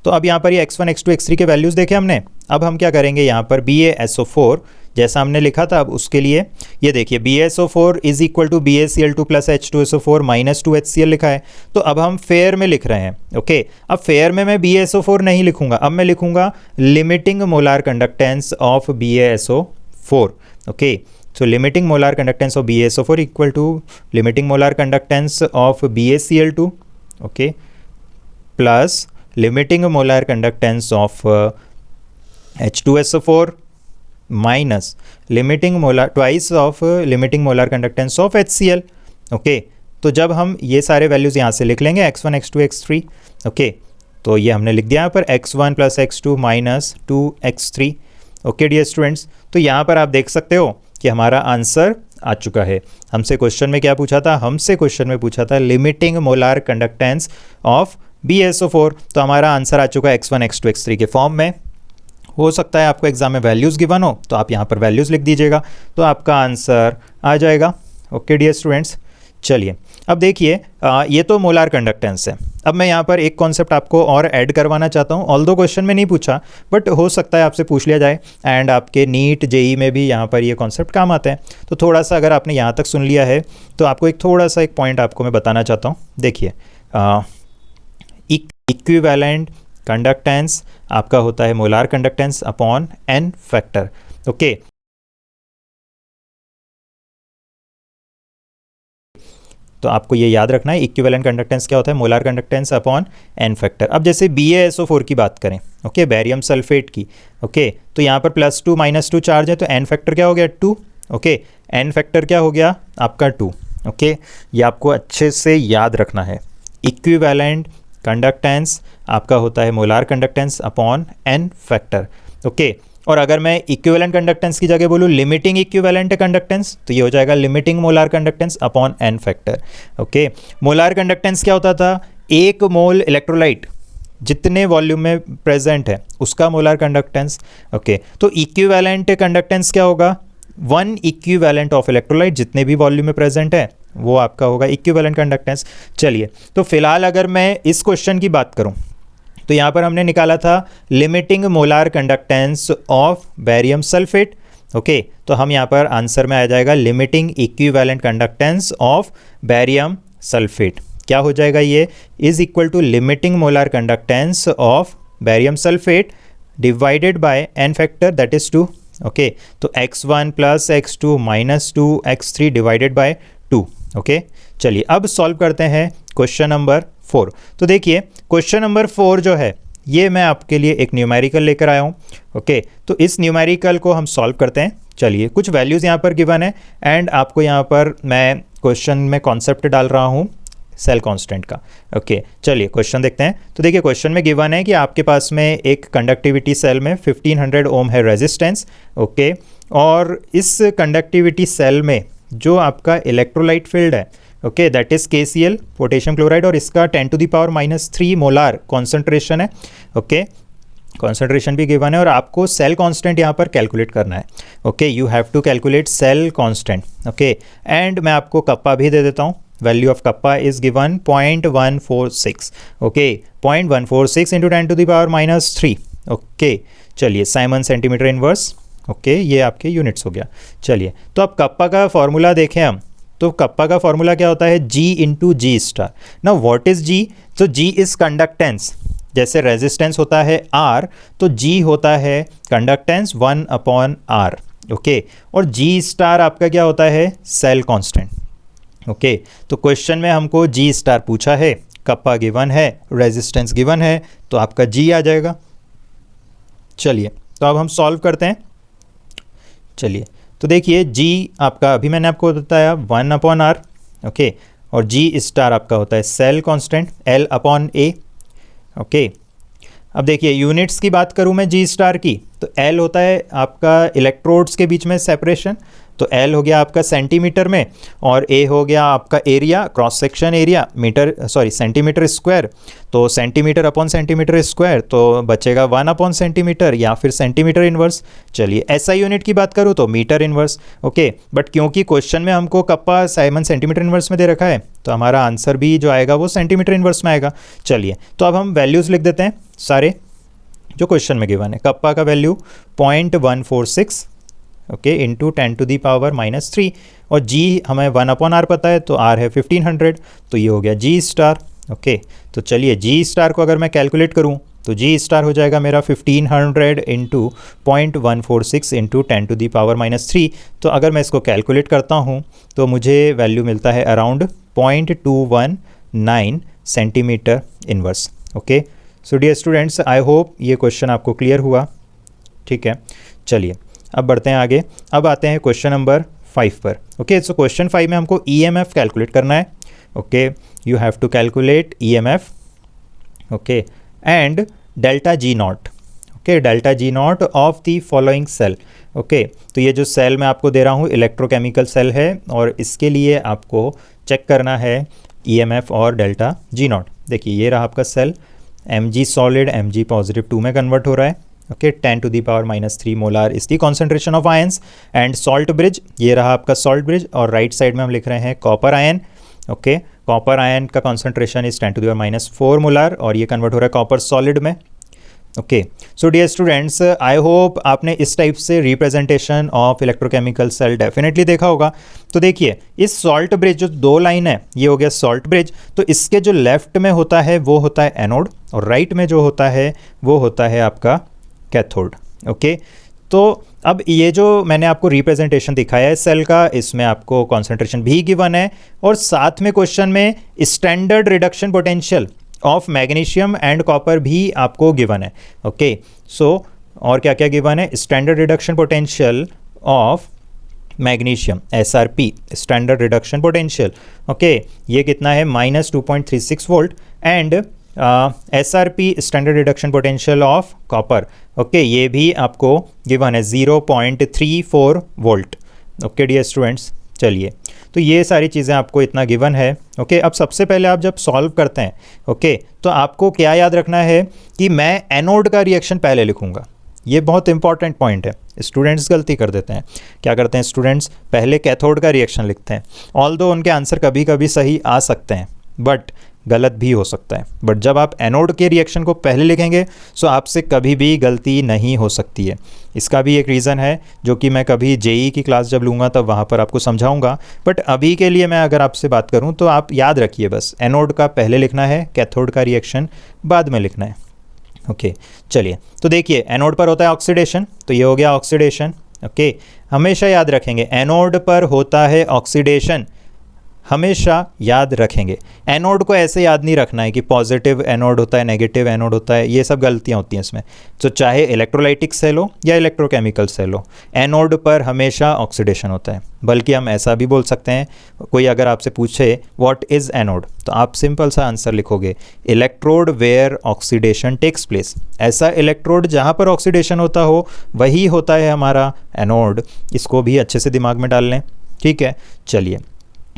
तो अब यहाँ पर ये x1 x2 x3 के वैल्यूज़ देखे हमने। अब हम क्या करेंगे, यहाँ पर BaSO4 जैसा हमने लिखा था, अब उसके लिए ये देखिए BaSO4 is equal to BaCl2 plus H2SO4 minus 2HCl लिखा है। तो अब हम फेयर में लिख रहे हैं। ओके, अब फेयर में मैं BaSO4 नहीं लिखूंगा, अब मैं लिखूंगा limiting molar conductance of BaSO4। Okay, so limiting molar conductance of BaSO4 equal to limiting molar conductance of BaCl2, okay, plus limiting molar conductance of H2SO4 minus limiting molar twice of limiting molar conductance of HCl। Okay, तो जब हम ये सारे values यहाँ से लिख लेंगे x1 x2 x3, okay, तो ये हमने लिख दिया यहाँ पर x1 plus x2 minus 2x3। Okay dear students, तो यहाँ पर आप देख सकते हो कि हमारा आंसर आ चुका है। हमसे क्वेश्चन में क्या पूछा था, हमसे क्वेश्चन में पूछा था limiting molar conductance of BaSO4, तो हमारा आंसर आ चुका है x1 x2 x3 के फॉर्म में। हो सकता है आपको एग्जाम में वैल्यूज़ गिवन हो, तो आप यहाँ पर वैल्यूज़ लिख दीजिएगा, तो आपका आंसर आ जाएगा। ओके डियर स्टूडेंट्स, चलिए अब देखिए ये तो मोलार कंडक्टेंस है। अब मैं यहाँ पर एक कॉन्सेप्ट आपको और ऐड करवाना चाहता हूँ, ऑल्दो क्वेश्चन में नहीं पूछा, बट हो सकता है आपसे पूछ लिया जाए एंड आपके नीट जेई में भी यहाँ पर ये कॉन्सेप्ट काम आता है। तो थोड़ा सा अगर आपने यहाँ तक सुन लिया है तो आपको एक थोड़ा सा एक पॉइंट आपको मैं बताना चाहता हूँ। देखिए इक्विवेलेंट कंडक्टेंस आपका होता है molar conductance upon n factor. Okay, तो आपको ये याद रखना है इक्विवेलेंट कंडक्टेंस क्या होता है, molar conductance upon n factor. अब जैसे BaSO4 की बात करें, ओके, बैरियम सल्फेट की, ओके, तो यहाँ पर +2 -2 चार्ज है, तो n फैक्टर क्या हो गया 2। ओके, n फैक्टर क्या हो गया आपका 2। ओके, ये आपको अच्छे से याद रखना है। इक्विवेलेंट कंडक्टेंस आपका होता है molar conductance upon n factor. Okay, और अगर मैं इक्विवेलेंट कंडक्टेंस की जगह बोलूँ लिमिटिंग इक्विवेलेंट कंडक्टेंस, तो ये हो जाएगा limiting molar conductance upon n factor. Okay, molar conductance क्या होता था, 1 मोल इलेक्ट्रोलाइट जितने वॉल्यूम में प्रेजेंट है उसका मोलार कंडक्टेंस। ओके, तो इक्विवेलेंट कंडक्टेंस क्या होगा, 1 इक्विवेलेंट ऑफ इलेक्ट्रोलाइट जितने भी वॉल्यूम में प्रेजेंट है वो आपका होगा इक्विवेलेंट कंडक्टेंस। चलिए, तो फिलहाल अगर मैं इस क्वेश्चन की बात करूं तो यहाँ पर हमने निकाला था limiting molar conductance of barium sulphate. Okay, तो हम यहाँ पर आंसर में आ जाएगा limiting equivalent conductance of barium sulphate. क्या हो जाएगा, ये is equal to limiting molar conductance of barium sulphate divided by n factor that is 2। Okay, तो x1 plus x2 minus 2x3 divided by 2। Okay, चलिए अब सॉल्व करते हैं question number 4। तो देखिए क्वेश्चन नंबर 4 जो है ये मैं आपके लिए एक न्यूमेरिकल लेकर आया हूँ। ओके, तो इस न्यूमेरिकल को हम सॉल्व करते हैं। चलिए, कुछ वैल्यूज़ यहाँ पर गिवन है एंड आपको यहाँ पर मैं क्वेश्चन में कॉन्सेप्ट डाल रहा हूँ सेल कांस्टेंट का। ओके, चलिए क्वेश्चन देखते हैं। तो देखिए क्वेश्चन में गिवन है कि आपके पास में एक कंडक्टिविटी सेल में 1500 ओम है रेजिस्टेंस। ओके, और इस कंडक्टिविटी सेल में जो आपका इलेक्ट्रोलाइट फील्ड है, okay, that is KCl potassium chloride, और इसका 10⁻³ मोलार कॉन्सेंट्रेशन है। ओके, कॉन्सेंट्रेशन भी गिवन है और आपको सेल कांस्टेंट यहाँ पर कैलकुलेट करना है। Okay, you have to calculate cell constant. Okay, and मैं आपको कप्पा भी दे देता हूँ। Value of kappa is given 0.146। Okay, 0.146 into 10⁻³ okay, चलिए साइमन सेंटीमीटर इनवर्स। ओके, ये आपके यूनिट्स हो गया। चलिए, तो अब कप्पा का फॉर्मूला देखें हम, तो कप्पा का फॉर्मूला क्या होता है, G इंटू जी स्टार। ना व्हाट इज G, तो G इज कंडक्टेंस। जैसे रेजिस्टेंस होता है R, तो G होता है कंडक्टेंस 1/R। ओके, और G स्टार आपका क्या होता है, सेल कांस्टेंट। ओके, तो क्वेश्चन में हमको G स्टार पूछा है, कप्पा गिवन है, रेजिस्टेंस गिवन है, तो आपका G आ जाएगा। चलिए, तो अब हम सॉल्व करते हैं। चलिए, तो देखिए G आपका अभी मैंने आपको बताया 1/R। ओके, और G स्टार आपका होता है सेल कांस्टेंट L/A। ओके, अब देखिए यूनिट्स की बात करूं मैं G स्टार की, तो L होता है आपका इलेक्ट्रोड्स के बीच में सेपरेशन, तो L हो गया आपका सेंटीमीटर में और A हो गया आपका area, cross section area centimetre square, तो सेंटीमीटर अपॉन सेंटीमीटर स्क्वायर, तो बचेगा 1 अपॉन सेंटीमीटर या फिर सेंटीमीटर इनवर्स। चलिए SI यूनिट की बात करूँ तो मीटर इनवर्स। ओके, बट क्योंकि क्वेश्चन में हमको कप्पा साइमन सेंटीमीटर इनवर्स में दे रखा है तो हमारा आंसर भी जो आएगा वो सेंटीमीटर इनवर्स में आएगा। चलिए तो अब हम वैल्यूज़ लिख देते हैं सारे जो क्वेश्चन में गिवन है। कप्पा का वैल्यू 0.146 ओके इंटू 10⁻³ और G हमें 1/r पता है तो R है 1500, तो ये हो गया G स्टार। ओके, तो चलिए G स्टार को अगर मैं कैलकुलेट करूँ तो G स्टार हो जाएगा मेरा 1500 इंटू 0.146 इंटू 10⁻³ तो अगर मैं इसको कैलकुलेट करता हूँ तो मुझे वैल्यू मिलता है around 0.219 centimetre inverse. Okay, so dear students, I hope ये क्वेश्चन आपको क्लियर हुआ। ठीक है, चलिए अब बढ़ते हैं आगे। अब आते हैं क्वेश्चन नंबर 5 पर। ओके, सो क्वेश्चन 5 में हमको EMF कैलकुलेट करना है। Okay, you have to calculate EMF okay and delta G naught. Okay, delta G naught of the following cell. Okay, तो ये जो सेल मैं आपको दे रहा हूँ इलेक्ट्रोकेमिकल सेल है और इसके लिए आपको चेक करना है EMF और डेल्टा G नॉट। देखिए ये रहा आपका cell, Mg solid Mg positive 2 में कन्वर्ट हो रहा है। Okay, 10⁻³ molar is the concentration of ions and salt bridge, ये रहा आपका सॉल्ट ब्रिज और राइट साइड में हम लिख रहे हैं copper ion. Okay, copper ion का कॉन्सेंट्रेशन इज 10⁻⁴ मोलार और ये कन्वर्ट हो रहा है कॉपर सॉलिड में। Okay, so dear students, I hope आपने इस टाइप से representation of electrochemical cell definitely देखा होगा। तो देखिए इस सॉल्ट ब्रिज जो 2 लाइन है ये हो गया सॉल्ट ब्रिज, तो इसके जो लेफ्ट में होता है वो होता है एनोड और राइट में जो होता है वो होता है आपका कैथोड। ओके, तो अब ये जो मैंने आपको रिप्रेजेंटेशन दिखाया है सेल का, इसमें आपको कॉन्सेंट्रेशन भी गिवन है और साथ में क्वेश्चन में standard reduction potential of magnesium and copper भी आपको गिवन है। ओके, सो और क्या क्या गिवन है, standard reduction potential of magnesium SRP standard reduction potential. Okay, ये कितना है -2.36 volt and SRP standard reduction potential of copper. Okay, ये भी आपको गिवन है 0.34 वोल्ट। ओके डियर स्टूडेंट्स, चलिए तो ये सारी चीज़ें आपको इतना गिवन है। ओके, अब सबसे पहले आप जब सॉल्व करते हैं ओके तो आपको क्या याद रखना है कि मैं एनोड का रिएक्शन पहले लिखूंगा। ये बहुत इंपॉर्टेंट पॉइंट है, स्टूडेंट्स गलती कर देते हैं। क्या करते हैं स्टूडेंट्स, पहले कैथोड का रिएक्शन लिखते हैं। ऑल्दो उनके आंसर कभी कभी सही आ सकते हैं बट गलत भी हो सकता है, बट जब आप एनोड के रिएक्शन को पहले लिखेंगे तो आपसे कभी भी गलती नहीं हो सकती है। इसका भी एक रीज़न है जो कि मैं कभी JEE की क्लास जब लूँगा तब वहाँ पर आपको समझाऊंगा, बट अभी के लिए मैं अगर आपसे बात करूँ तो आप याद रखिए बस एनोड का पहले लिखना है, कैथोड का रिएक्शन बाद में लिखना है। ओके, चलिए तो देखिए एनोड पर होता है ऑक्सीडेशन, तो ये हो गया ऑक्सीडेशन। ओके, हमेशा याद रखेंगे एनोड पर होता है ऑक्सीडेशन, हमेशा याद रखेंगे। एनोड को ऐसे याद नहीं रखना है कि पॉजिटिव एनोड होता है नेगेटिव एनोड होता है, ये सब गलतियाँ होती हैं इसमें। तो चाहे इलेक्ट्रोलाइटिक सेल हो या इलेक्ट्रोकेमिकल सेल हो, एनोड पर हमेशा ऑक्सीडेशन होता है। बल्कि हम ऐसा भी बोल सकते हैं, कोई अगर आपसे पूछे व्हाट इज़ एनोड तो आप सिंपल सा आंसर लिखोगे electrode where oxidation takes place. ऐसा इलेक्ट्रोड जहाँ पर ऑक्सीडेशन होता हो वही होता है हमारा एनोड। इसको भी अच्छे से दिमाग में डाल लें। ठीक है, चलिए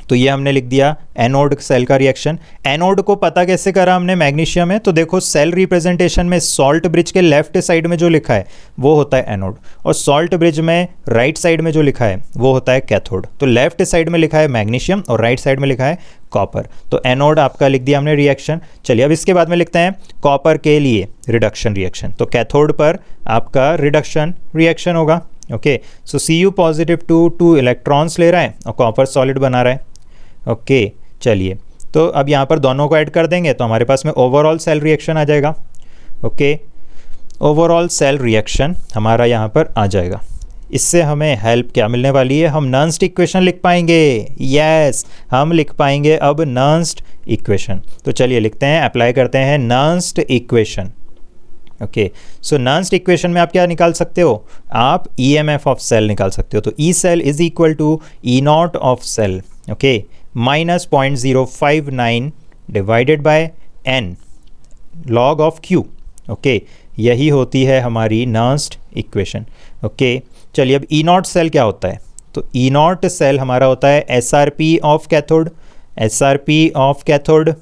तो ये हमने लिख दिया एनोड सेल का रिएक्शन। एनोड को पता कैसे करा हमने, मैग्नीशियम है, तो देखो सेल रिप्रेजेंटेशन में सॉल्ट ब्रिज के लेफ्ट साइड में जो लिखा है वो होता है एनोड और सॉल्ट ब्रिज में राइट साइड में जो लिखा है वो होता है कैथोड। तो लेफ्ट साइड में लिखा है मैग्नीशियम और राइट साइड में लिखा है कॉपर, तो एनोड आपका लिख दिया हमने रिएक्शन। चलिए अब इसके बाद में लिखते हैं कॉपर के लिए रिडक्शन रिएक्शन, तो कैथोड पर आपका रिडक्शन रिएक्शन होगा। ओके, सो Cu पॉजिटिव 2 इलेक्ट्रॉन्स ले रहा है और कॉपर सॉलिड बना रहा है। ओके, चलिए तो अब यहाँ पर दोनों को ऐड कर देंगे तो हमारे पास में ओवरऑल सेल रिएक्शन आ जाएगा। ओके, ओवरऑल सेल रिएक्शन हमारा यहाँ पर आ जाएगा। इससे हमें हेल्प क्या मिलने वाली है, हम नर्न्स्ट इक्वेशन लिख पाएंगे। यस, हम लिख पाएंगे अब नर्न्स्ट इक्वेशन। तो चलिए लिखते हैं, अप्लाई करते हैं नर्न्स्ट इक्वेशन। ओके, सो नर्न्स्ट इक्वेशन में आप क्या निकाल सकते हो, आप EMF ऑफ सेल निकाल सकते हो। तो E cell is equal to E0 of cell, okay, -0.059 divided by n log of Q। Okay, यही होती है हमारी नर्न्स्ट इक्वेशन। ओके, चलिए अब E0 सेल क्या होता है, तो ई नॉट सेल हमारा होता है SRP of cathode, SRP of cathode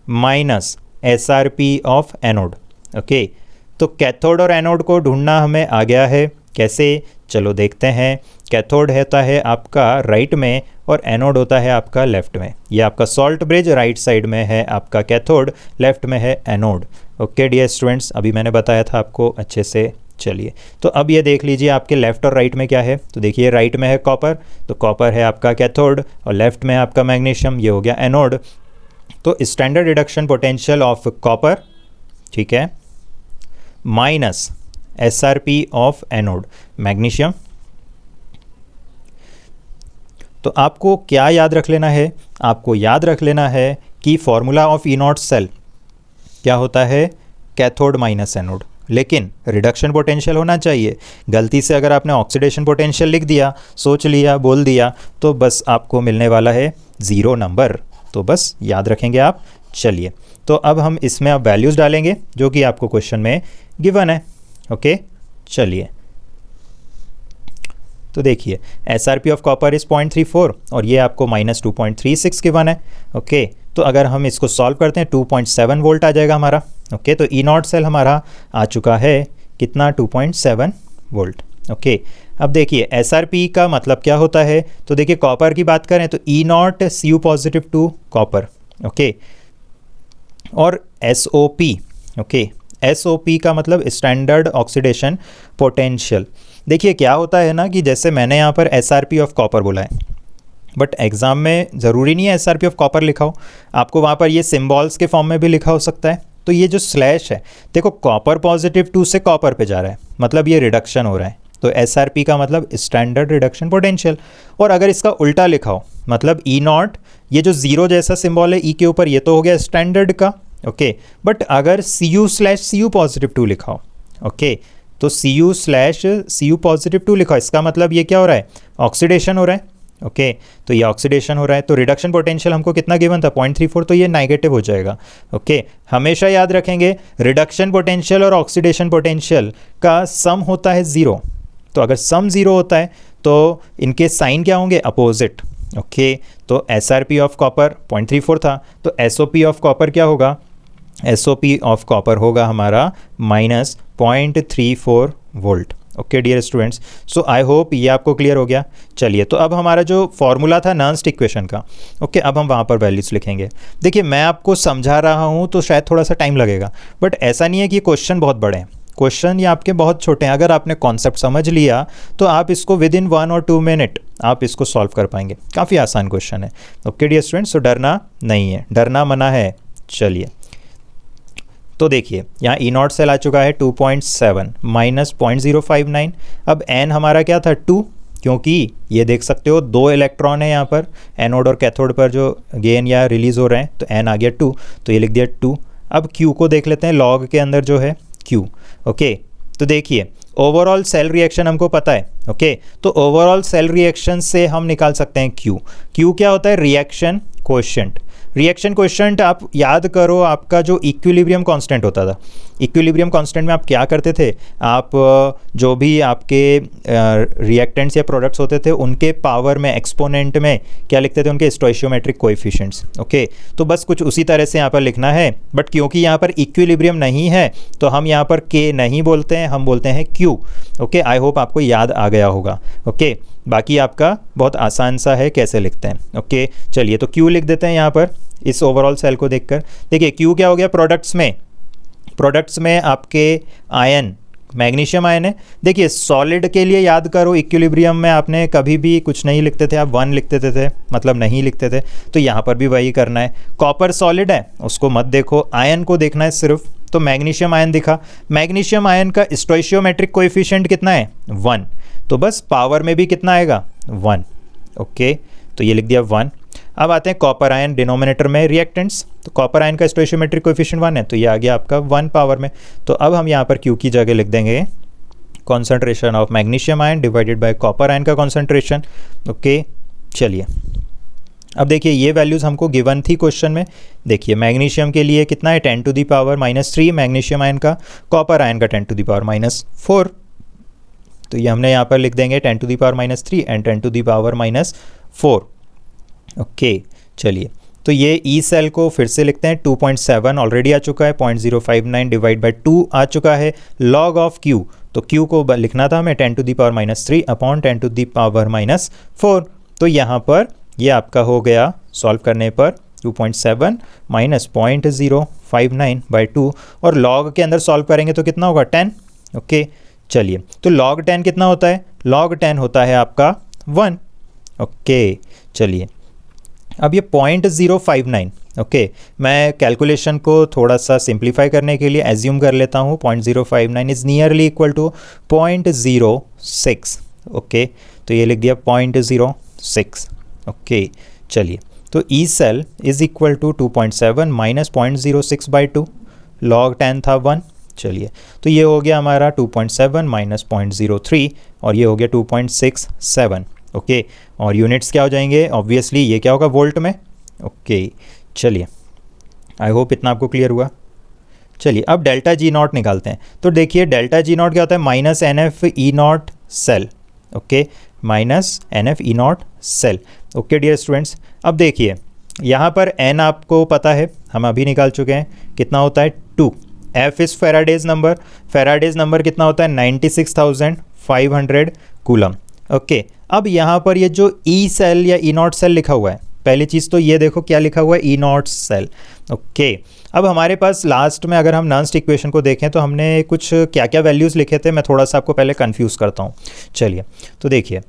minus SRP of anode. Okay, तो कैथोड और एनोड को ढूंढना हमें आ गया है। कैसे, चलो देखते हैं। कैथोड होता है आपका राइट में और एनोड होता है आपका लेफ्ट में। ये आपका सॉल्ट ब्रिज राइट साइड में है आपका कैथोड, लेफ्ट में है एनोड। ओके डियर स्टूडेंट्स, अभी मैंने बताया था आपको अच्छे से। चलिए, तो अब ये देख लीजिए आपके लेफ्ट और राइट में क्या है। तो देखिए राइट में है कॉपर, तो कॉपर है आपका कैथोड, और लेफ्ट में आपका मैग्नीशियम, ये हो गया एनोड। तो standard reduction potential of copper, ठीक है, minus SRP of anode magnesium. तो आपको क्या याद रख लेना है, आपको याद रख लेना है कि formula of E not cell क्या होता है, कैथोड माइनस एनोड। लेकिन रिडक्शन पोटेंशियल होना चाहिए। गलती से अगर आपने ऑक्सीडेशन पोटेंशियल लिख दिया, सोच लिया, बोल दिया, तो बस आपको मिलने वाला है 0 नंबर। तो बस याद रखेंगे आप। चलिए, तो अब हम इसमें अब वैल्यूज़ डालेंगे जो कि आपको क्वेश्चन में गिवन है। ओके, चलिए, तो देखिए SRP ऑफ कॉपर इज़ 0.34 और ये आपको -2.36 गिवन है। ओके, तो अगर हम इसको सॉल्व करते हैं 2.7 वोल्ट आ जाएगा हमारा। ओके, तो ई नॉट सेल हमारा आ चुका है कितना, 2.7 वोल्ट। ओके, अब देखिए SRP का मतलब क्या होता है। तो देखिए कॉपर की बात करें तो E naught Cu positive two copper. Okay, और SOP, ओके, SOP का मतलब स्टैंडर्ड ऑक्सीडेशन पोटेंशियल। देखिए क्या होता है ना कि जैसे मैंने यहाँ पर SRP ऑफ कॉपर बोला है, बट एग्ज़ाम में ज़रूरी नहीं है SRP ऑफ कॉपर लिखा हो, आपको वहाँ पर ये सिम्बॉल्स के फॉर्म में भी लिखा हो सकता है। तो ये जो स्लैश है, देखो कॉपर पॉजिटिव 2 से कॉपर पे जा रहा है, मतलब ये रिडक्शन हो रहा है। तो SRP का मतलब स्टैंडर्ड रिडक्शन पोटेंशियल। और अगर इसका उल्टा लिखा हो, मतलब ई नॉट, ये जो ज़ीरो जैसा सिम्बॉल है ई के ऊपर, ये तो हो गया स्टैंडर्ड का। ओके, बट अगर Cu/Cu पॉजिटिव 2 लिखा हो, ओके, तो Cu/Cu पॉजिटिव 2 लिखा हो, इसका मतलब ये क्या हो रहा है, ऑक्सीडेशन हो रहा है। ओके, तो ये ऑक्सीडेशन हो रहा है। तो रिडक्शन पोटेंशियल हमको कितना गिवन था, 0.34, तो ये नेगेटिव हो जाएगा। ओके, हमेशा याद रखेंगे रिडक्शन पोटेंशियल और ऑक्सीडेशन पोटेंशियल का सम होता है 0। तो अगर सम 0 होता है तो इनके साइन क्या होंगे, अपोजिट। ओके, तो SRP ऑफ कॉपर 0.34 था, तो SOP ऑफ कॉपर क्या होगा, SOP ऑफ कॉपर होगा हमारा -0.34 volt. Okay dear students, so I hope ये आपको क्लियर हो गया। चलिए, तो अब हमारा जो फॉर्मूला था नर्न्स्ट इक्वेशन का, ओके, अब हम वहाँ पर वैल्यूज़ लिखेंगे। देखिए मैं आपको समझा रहा हूँ तो शायद थोड़ा सा टाइम लगेगा, बट ऐसा नहीं है कि क्वेश्चन बहुत बड़े हैं। क्वेश्चन ये आपके बहुत छोटे हैं। अगर आपने कॉन्सेप्ट समझ लिया तो आप इसको विद इन 1 और 2 मिनट आप इसको सॉल्व कर पाएंगे। काफ़ी आसान क्वेश्चन है। ओके डियर स्टूडेंट्स, सो डरना नहीं है, डरना मना है। चलिए, तो देखिए यहाँ ई नॉट सेल आ चुका है 2.7 माइनस 0.059। अब एन हमारा क्या था, 2, क्योंकि ये देख सकते हो 2 इलेक्ट्रॉन है यहाँ पर, एनोड और कैथोड पर जो गेन या रिलीज़ हो रहे हैं, तो एन आ गया 2, तो ये लिख दिया 2। अब क्यू को देख लेते हैं, लॉग के अंदर जो है क्यू। ओके, तो देखिए ओवरऑल सेल रिएक्शन हमको पता है। ओके, तो ओवरऑल सेल रिएक्शन से हम निकाल सकते हैं क्यू। क्यू क्या होता है, रिएक्शन कोएफिशिएंट। रिएक्शन कोएफिशिएंट आप याद करो, आपका जो इक्विलिब्रियम कांस्टेंट होता था, इक्विलिब्रियम कांस्टेंट में आप क्या करते थे, आप जो भी आपके रिएक्टेंट्स या प्रोडक्ट्स होते थे उनके पावर में, एक्सपोनेंट में क्या लिखते थे, उनके स्टोइशियोमेट्रिक कोएफिशिएंट्स। ओके, तो बस कुछ उसी तरह से यहाँ पर लिखना है, बट क्योंकि यहाँ पर इक्विलिब्रियम नहीं है तो हम यहाँ पर के नहीं बोलते हैं, हम बोलते हैं क्यू। ओके, आई होप आपको याद आ गया होगा। ओके, बाकी आपका बहुत आसान सा है कैसे लिखते हैं। ओके, चलिए तो क्यू लिख देते हैं यहाँ पर इस ओवरऑल सेल को देखकर। देखिए क्यू क्या हो गया, प्रोडक्ट्स में आपके आयन, मैग्नीशियम आयन है। देखिए सॉलिड के लिए याद करो, इक्विलिब्रियम में आपने कभी भी कुछ नहीं लिखते थे, आप 1 लिखते थे, मतलब नहीं लिखते थे, तो यहाँ पर भी वही करना है। कॉपर सॉलिड है, उसको मत देखो, आयन को देखना है सिर्फ। तो मैग्नीशियम आयन दिखा, मैग्नीशियम आयन का स्टोइशियोमेट्रिक कोएफिशिएंट कितना है, 1, तो बस पावर में भी कितना आएगा, 1। ओके, तो ये लिख दिया 1। अब आते हैं कॉपर आयन, डिनोमिनेटर में रिएक्टेंट्स, तो कॉपर आयन का स्टोइशियोमेट्रिक कोएफिशिएंट 1 है, तो ये आ गया आपका 1 पावर में। तो अब हम यहाँ पर क्यू की जगह लिख देंगे concentration of magnesium ion divided by copper ion का कॉन्सेंट्रेशन। ओके, चलिए अब देखिए ये वैल्यूज़ हमको गिवन थी क्वेश्चन में। देखिए मैग्नीशियम के लिए कितना है, 10 to the power -3 magnesium ion का, कॉपर आयन का 10 टू दी पावर -4। तो ये हमने यहाँ पर लिख देंगे 10 to the power -3 and 10 to the power -4। Okay चलिए, तो ये ई सेल को फिर से लिखते हैं 2.7 ऑलरेडी आ चुका है, 0.059 डिवाइड बाई 2 आ चुका है, लॉग ऑफ क्यू, तो क्यू को लिखना था हमें 10 to the power -3 upon 10 to the power -4। तो यहाँ पर ये आपका हो गया सॉल्व करने पर 2.7 माइनस 0.059 बाई 2, और लॉग के अंदर सॉल्व करेंगे तो कितना होगा 10। ओके चलिए, तो log 10 कितना होता है, log 10 होता है आपका 1। ओके चलिए, अब ये 0.059, ओके मैं कैलकुलेशन को थोड़ा सा सिंप्लीफाई करने के लिए एज्यूम कर लेता हूँ 0.059 is nearly equal to 0.06। Okay तो ये लिख दिया 0.06। ओके चलिए, तो E cell is equal to 2.7 minus 0.06 by 2, log 10 था 1। चलिए, तो ये हो गया हमारा 2.7 माइनस 0.03 और ये हो गया 2.67। ओके, और यूनिट्स क्या हो जाएंगे, ऑब्वियसली ये क्या होगा वोल्ट में। ओके चलिए, आई होप इतना आपको क्लियर हुआ। चलिए, अब डेल्टा जी नॉट निकालते हैं। तो देखिए डेल्टा जी नॉट क्या होता है, minus N F E not cell. Okay, minus N F E not cell. Okay dear students, अब देखिए यहाँ पर एन आपको पता है, हम अभी निकाल चुके हैं, कितना होता है 2। F is Faraday's number, Faraday's number कितना होता है 96,500 कूलम। ओके, अब यहाँ पर ये जो ई सेल या ई नॉट सेल लिखा हुआ है, पहली चीज़ तो ये देखो क्या लिखा हुआ है, ई नॉट सेल। ओके, अब हमारे पास लास्ट में अगर हम नॉन्स्ट इक्वेशन को देखें तो हमने कुछ क्या क्या वैल्यूज़ लिखे थे, मैं थोड़ा सा आपको पहले कंफ्यूज करता हूँ। चलिए, तो देखिए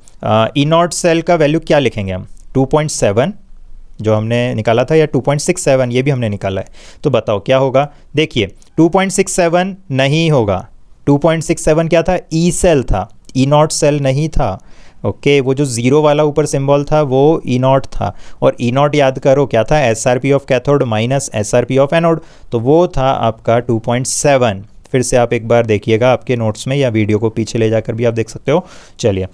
ई नॉट सेल का वैल्यू क्या लिखेंगे हम, 2.7 जो हमने निकाला था, या 2.67 ये भी हमने निकाला है। तो बताओ क्या होगा, देखिए 2.67 नहीं होगा, 2.67 क्या था, ई सेल था, ई नॉट सेल नहीं था। ओके, वो जो ज़ीरो वाला ऊपर सिंबल था वो ई नॉट था, और ई नॉट याद करो क्या था, S R P of cathode minus S R P of anode, तो वो था आपका 2.7। फिर से आप एक बार देखिएगा आपके नोट्स में, या वीडियो को पीछे ले जाकर भी आप देख सकते हो। चलिए,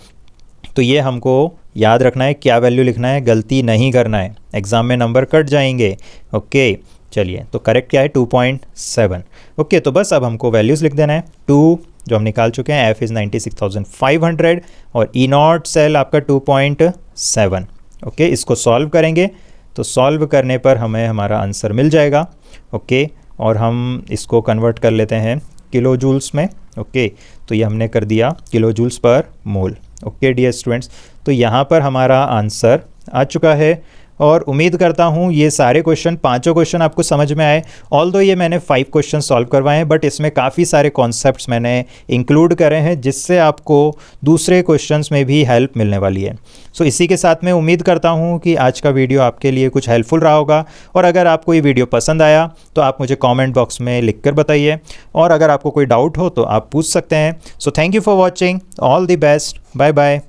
तो ये हमको याद रखना है, क्या वैल्यू लिखना है, गलती नहीं करना है, एग्ज़ाम में नंबर कट जाएंगे। ओके चलिए, तो करेक्ट क्या है 2.7। ओके, तो बस अब हमको वैल्यूज़ लिख देना है। 2 जो हम निकाल चुके हैं, एफ इज़ 96,500 और ई नॉट सेल आपका 2.7। ओके, इसको सॉल्व करेंगे तो सॉल्व करने पर हमें हमारा आंसर मिल जाएगा। ओके, और हम इसको कन्वर्ट कर लेते हैं किलो जूल्स में। ओके, तो ये हमने कर दिया किलो जूल्स पर मोल। ओके डियर स्टूडेंट्स, तो यहाँ पर हमारा आंसर आ चुका है, और उम्मीद करता हूँ ये सारे क्वेश्चन, पांचों क्वेश्चन आपको समझ में आए। ऑल्दो ये मैंने 5 क्वेश्चन सॉल्व करवाए हैं, बट इसमें काफ़ी सारे कॉन्सेप्ट्स मैंने इंक्लूड करे हैं, जिससे आपको दूसरे क्वेश्चंस में भी हेल्प मिलने वाली है। सो इसी के साथ मैं उम्मीद करता हूँ कि आज का वीडियो आपके लिए कुछ हेल्पफुल रहा होगा, और अगर आपको ये वीडियो पसंद आया तो आप मुझे कॉमेंट बॉक्स में लिख कर बताइए, और अगर आपको कोई डाउट हो तो आप पूछ सकते हैं। So thank you for watching, all the best, bye bye.